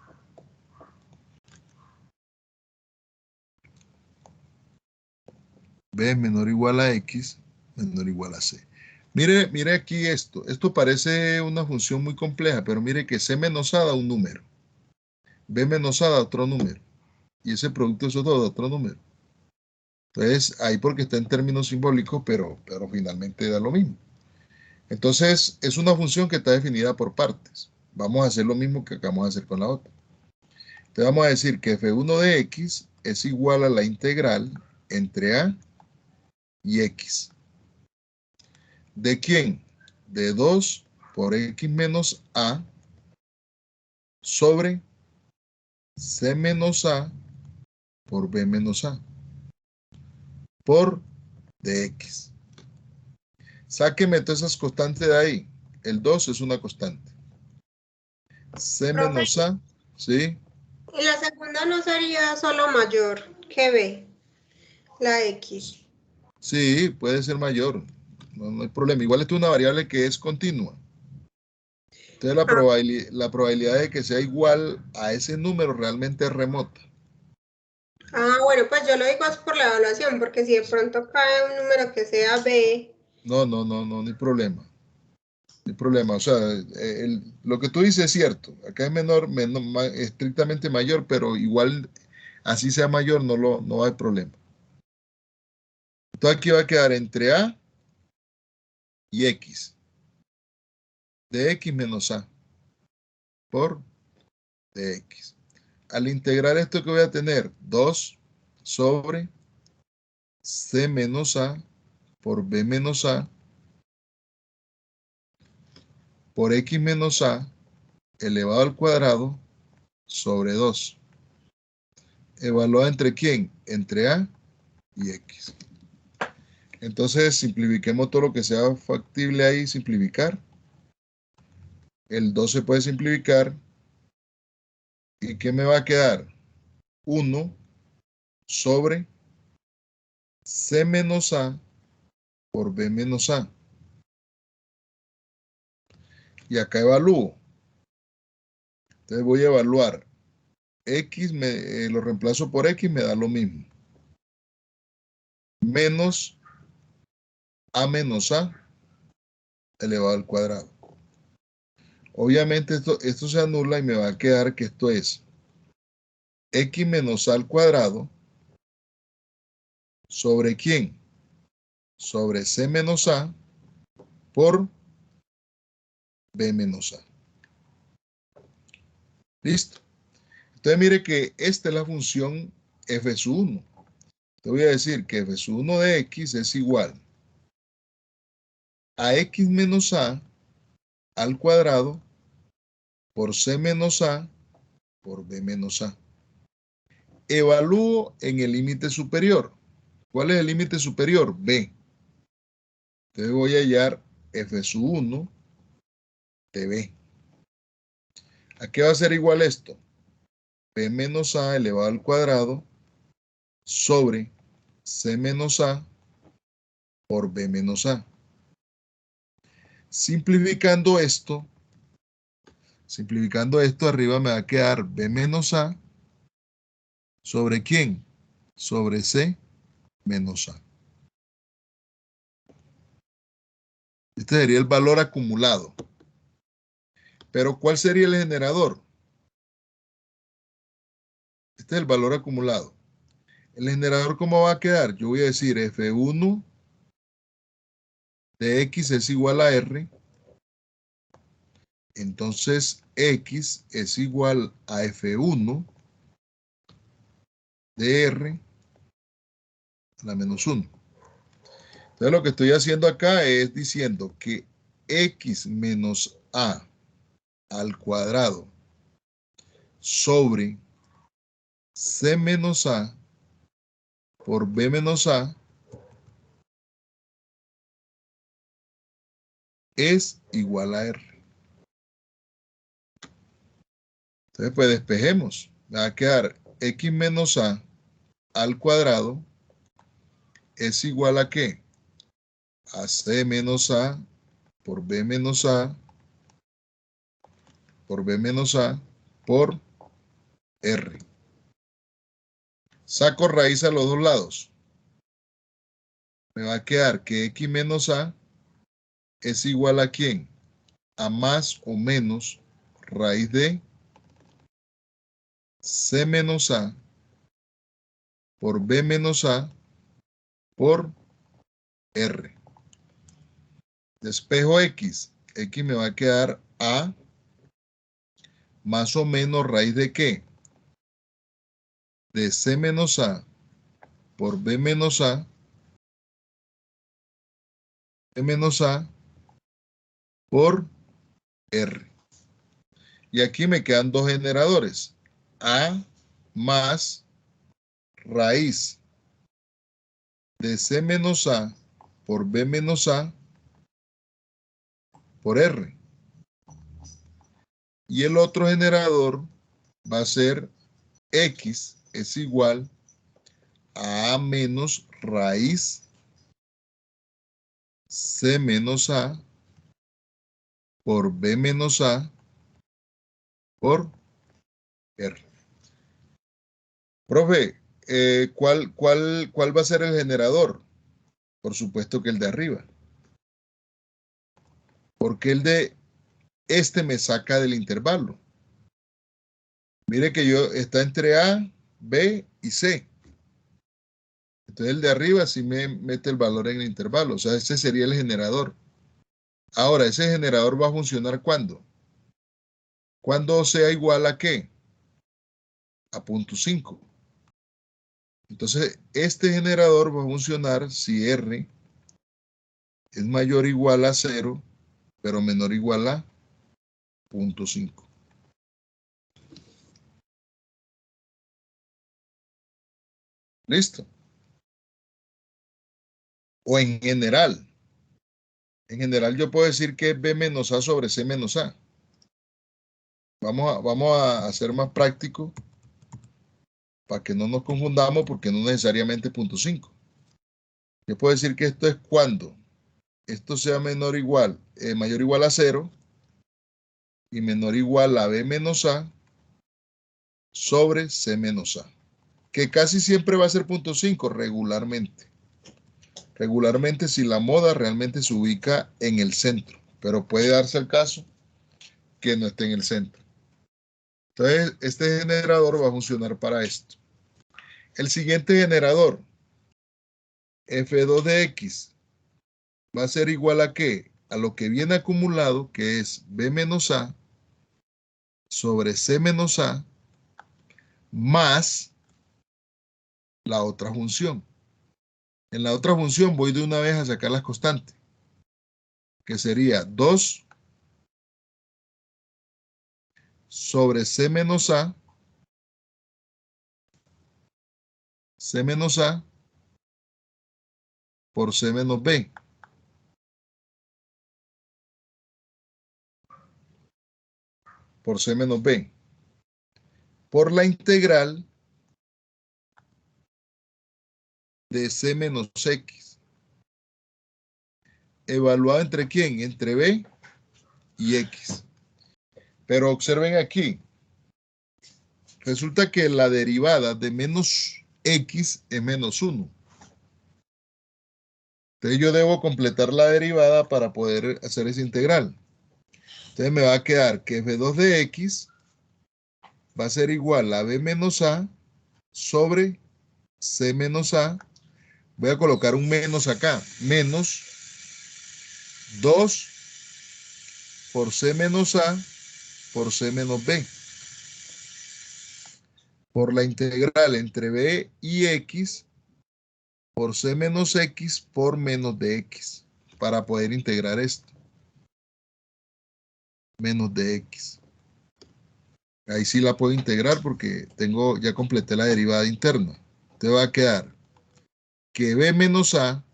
B es menor o igual a x, menor o igual a c. Mire aquí esto. Esto parece una función muy compleja, pero mire que c menos a da un número. B menos a da otro número. Y ese producto de esos dos da otro número. Entonces, ahí porque está en términos simbólicos, pero finalmente da lo mismo. Entonces, es una función que está definida por partes. Vamos a hacer lo mismo que acabamos de hacer con la otra. Entonces, vamos a decir que f1 de x es igual a la integral entre a y x. ¿De quién? De 2 por x menos a sobre c menos a por b menos a por dx. Sáqueme todas esas constantes de ahí. El 2 es una constante. C menos a, ¿sí? Y la segunda no sería solo mayor que B, la X. Sí, puede ser mayor. No hay problema. Igual esto es una variable que es continua. Entonces la probabilidad de que sea igual a ese número realmente es remota. Ah, bueno, pues yo lo digo es por la evaluación, porque si de pronto cae un número que sea B. No hay problema. No hay problema. O sea, lo que tú dices es cierto. Acá es menor, estrictamente mayor, pero igual, así sea mayor, no hay problema. Entonces aquí va a quedar entre A y X. De X menos A por dx. Al integrar esto que voy a tener, 2 sobre C menos A por B menos A por X menos A elevado al cuadrado sobre 2. ¿Evaluada entre quién? Entre A y X. Entonces simplifiquemos todo lo que sea factible ahí, simplificar. El 2 se puede simplificar. ¿Y qué me va a quedar? 1 sobre C menos A por B menos A. Y acá evalúo. Entonces voy a evaluar X, lo reemplazo por X, me da lo mismo. Menos A menos A elevado al cuadrado. Obviamente esto se anula y me va a quedar que esto es X menos A al cuadrado sobre ¿quién? Sobre C menos A por B menos A. ¿Listo? Entonces mire que esta es la función f sub 1. Te voy a decir que f sub 1 de x es igual a x menos a al cuadrado por c menos a por b menos a. Evalúo en el límite superior. ¿Cuál es el límite superior? B. Entonces voy a hallar f sub 1 de b. ¿A qué va a ser igual esto? B menos a elevado al cuadrado sobre C menos A por B menos A. Simplificando esto, arriba me va a quedar B menos A sobre ¿quién? Sobre C menos A. Este sería el valor acumulado. Pero ¿cuál sería el generador? Este es el valor acumulado. ¿El generador cómo va a quedar? Yo voy a decir F1 de X es igual a R. Entonces X es igual a F1 de R a la menos 1. Entonces lo que estoy haciendo acá es diciendo que X menos A al cuadrado sobre C menos A por B menos A es igual a R. Entonces, pues despejemos. Me va a quedar X menos A al cuadrado es igual a ¿qué? A C menos A por B menos A por B menos A por R. Saco raíz a los dos lados. Me va a quedar que X menos A es igual a ¿quién? A más o menos raíz de C menos A por B menos A por R. Despejo X. X me va a quedar A más o menos raíz de ¿qué? De C menos A por B menos A por R. Y aquí me quedan dos generadores. A más raíz de C menos A por B menos A por R. Y el otro generador va a ser X es igual a menos raíz C menos A por B menos A por R. Profe, ¿cuál va a ser el generador? Por supuesto que el de arriba. Porque el de este me saca del intervalo. Mire que está entre A, B y C. Entonces el de arriba sí me mete el valor en el intervalo. O sea, ese sería el generador. Ahora, ese generador va a funcionar ¿cuándo? Cuando sea igual a ¿qué? A 0.5. Entonces, este generador va a funcionar si R es mayor o igual a 0, pero menor o igual a 0.5. ¿Listo? O en general. En general yo puedo decir que es B menos A sobre C menos A. Vamos a hacer más práctico para que no nos confundamos porque no necesariamente 0.5. Yo puedo decir que esto es cuando esto sea mayor o igual a 0 y menor o igual a B menos A sobre C menos A. Que casi siempre va a ser 0.5 regularmente. Regularmente si la moda realmente se ubica en el centro, pero puede darse el caso que no esté en el centro. Entonces, este generador va a funcionar para esto. El siguiente generador, F2 de X, va a ser igual a ¿qué? A lo que viene acumulado, que es B menos A sobre C menos A, más la otra función. En la otra función voy de una vez a sacar las constantes, que sería 2 sobre C menos A por C menos B. Por C menos B. Por la integral de C menos X. Evaluado entre ¿quién? Entre B y X. Pero observen aquí. Resulta que la derivada de menos X es menos 1. Entonces yo debo completar la derivada para poder hacer esa integral. Entonces me va a quedar que F2 de X va a ser igual a B menos A sobre C menos A. Voy a colocar un menos acá. Menos 2 por C menos A por C menos B. Por la integral entre B y X por C menos X por menos de X. Para poder integrar esto. Menos de X. Ahí sí la puedo integrar porque ya completé la derivada interna. Te va a quedar que B menos A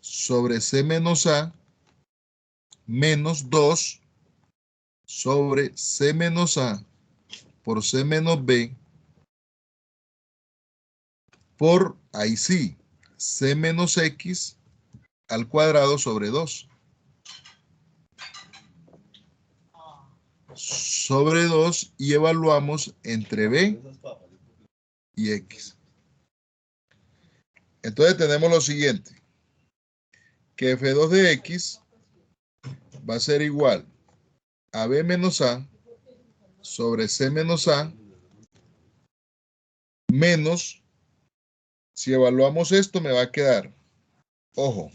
sobre C menos A menos 2 sobre C menos A por C menos B por, ahí sí, C menos X al cuadrado sobre 2. Sobre 2 y evaluamos entre B y X. Entonces tenemos lo siguiente. Que F2 de X va a ser igual a B menos A sobre C menos A menos, si evaluamos esto me va a quedar, ojo,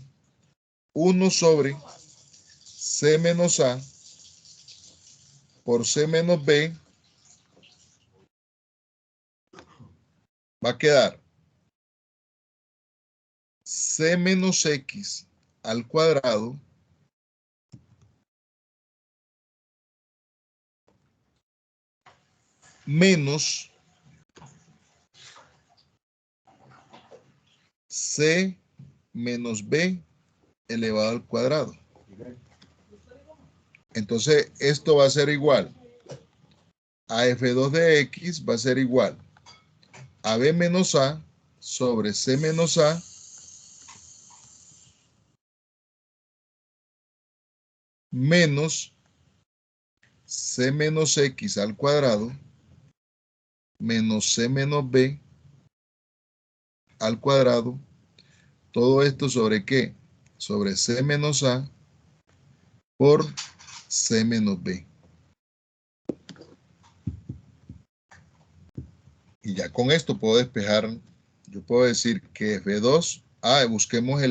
1 sobre C menos A por C menos B va a quedar C menos X al cuadrado menos C menos B elevado al cuadrado. Entonces, esto va a ser igual a F2 de X, va a ser igual a B menos A sobre C menos A menos C menos X al cuadrado menos C menos B al cuadrado. Todo esto sobre ¿qué? Sobre C menos A por C menos B. Y ya con esto puedo despejar, yo puedo decir que F2, busquemos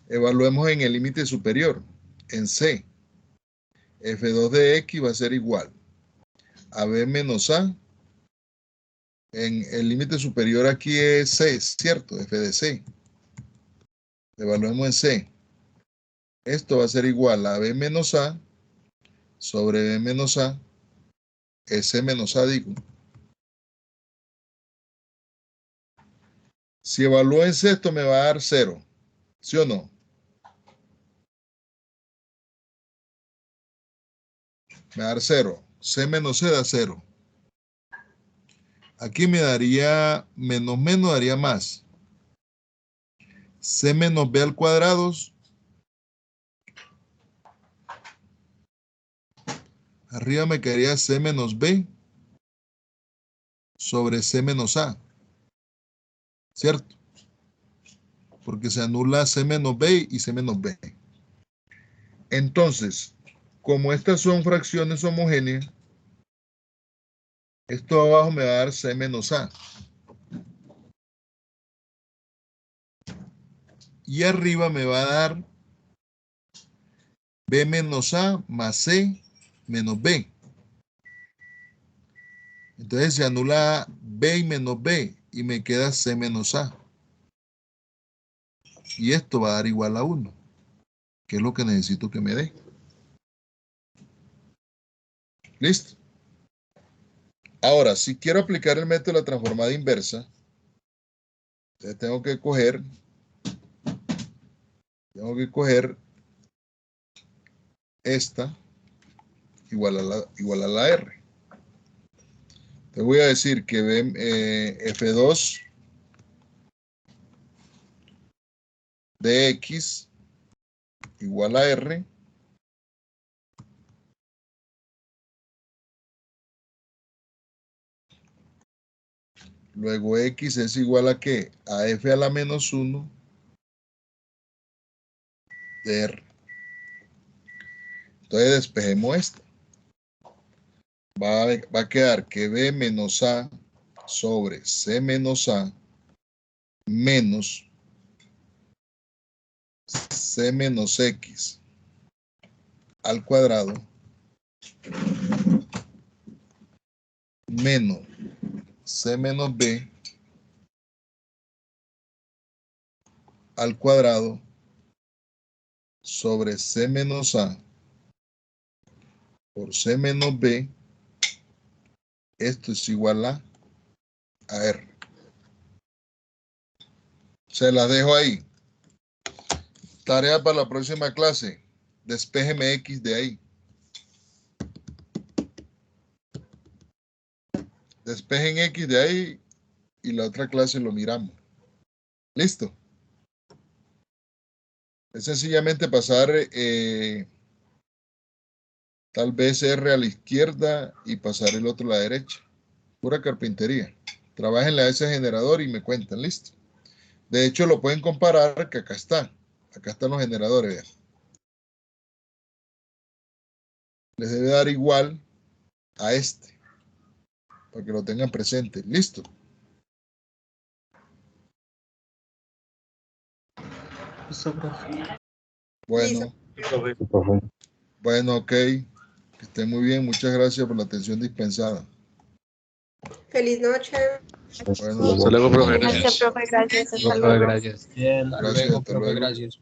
evaluemos en el límite superior, en C. F2 de X va a ser igual a B menos A. En el límite superior aquí es C, ¿cierto? F de C. Evaluemos en C. Esto va a ser igual a B menos A sobre B menos A, es C menos A, digo. Si evalúo en C, esto me va a dar 0. ¿Sí o no? Me va a dar 0. C menos C da 0. Aquí me daría menos daría más. C menos B al cuadrado. Arriba me quedaría C menos B sobre C menos A. ¿Cierto? Porque se anula C menos B y C menos B. Entonces, como estas son fracciones homogéneas, esto abajo me va a dar C menos A. Y arriba me va a dar B menos A más C menos B. Entonces se anula B y menos B y me queda C menos A. Y esto va a dar igual a 1, que es lo que necesito que me dé. ¿Listo? Ahora, si quiero aplicar el método de la transformada inversa, entonces tengo que coger esta igual a la R. Te voy a decir que F2 de X igual a R luego X es igual a ¿qué? A F a la menos 1 de R. Entonces despejemos esto. Va a quedar que B menos A sobre C menos A menos C menos X al cuadrado menos C menos B al cuadrado sobre C menos A por C menos B. Esto es igual a R. Se las dejo ahí. Tarea para la próxima clase. Despéjeme X de ahí. Despejen X de ahí y la otra clase lo miramos. ¿Listo? Es sencillamente pasar tal vez R a la izquierda y pasar el otro a la derecha. Pura carpintería. Trabajenle a ese generador y me cuentan. ¿Listo? De hecho, lo pueden comparar que acá está. Acá están los generadores. Vean. Les debe dar igual a este. Para que lo tengan presente. ¿Listo? Bueno. Bueno, ok. Que estén muy bien. Muchas gracias por la atención dispensada. Feliz noche. Bueno, Hasta luego, profe. Gracias, profe. Gracias. Hasta Profe, luego. gracias. Bien, Gracias, luego, hasta profe, luego. gracias.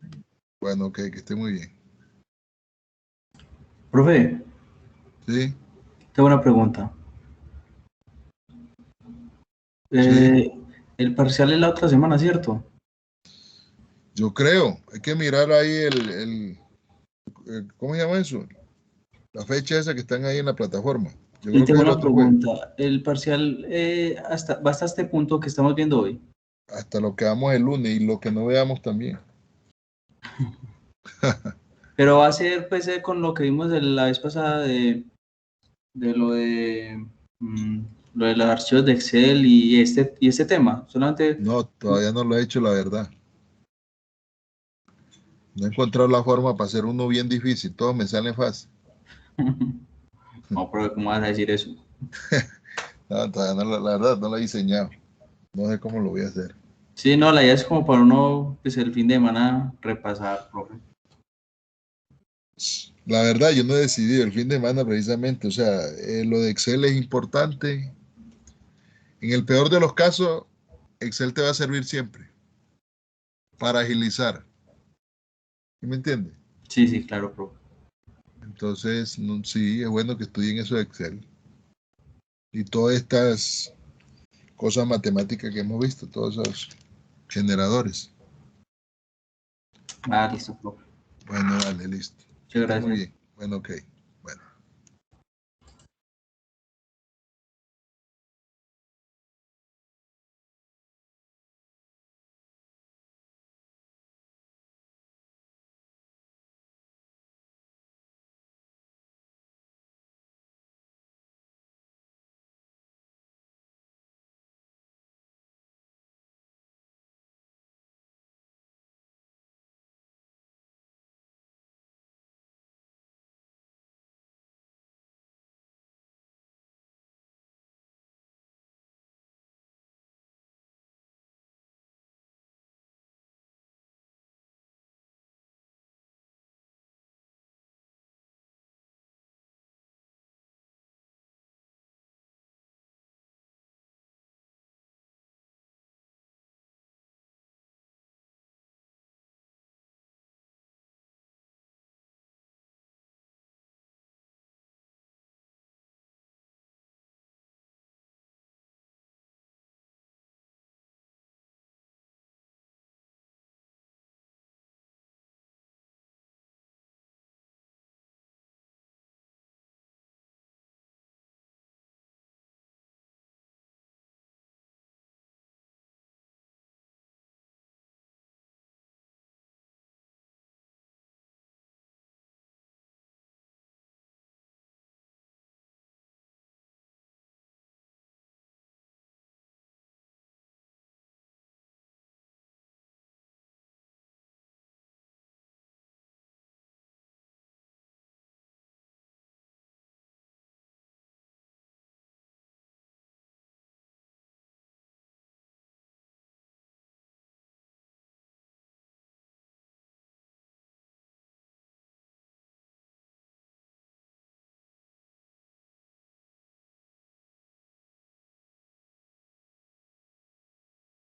Bueno, ok. Que esté muy bien. Profe, ¿Sí? tengo una pregunta. Sí. El parcial es la otra semana, ¿cierto? Yo creo. Hay que mirar ahí ¿cómo se llama eso? La fecha esa que están ahí en la plataforma. Yo Y creo que tengo es el una otro jueves. pregunta. ¿El parcial va hasta este punto que estamos viendo hoy? Hasta lo que vamos el lunes y lo que no veamos también. Pero va a ser pues con lo que vimos la vez pasada de lo de los archivos de Excel y este tema. Solamente No, todavía no lo he hecho, la verdad. No he encontrado la forma para hacer uno bien difícil. Todo me sale fácil. No, pero ¿cómo vas a decir eso? No, todavía no, la verdad no lo he diseñado. No sé cómo lo voy a hacer. Sí, no, la idea es como para uno, pues el fin de semana repasar, profe. La verdad, yo no he decidido el fin de semana precisamente. O sea, lo de Excel es importante. En el peor de los casos, Excel te va a servir siempre para agilizar. ¿Sí me entiendes? Sí, sí, claro, profe. Entonces, sí, es bueno que estudien eso de Excel. Y todas estas cosas matemáticas que hemos visto, todos esos generadores. Ah, listo, profe. Bueno, vale, listo. Muchas gracias. Muy bien. Bueno, ok.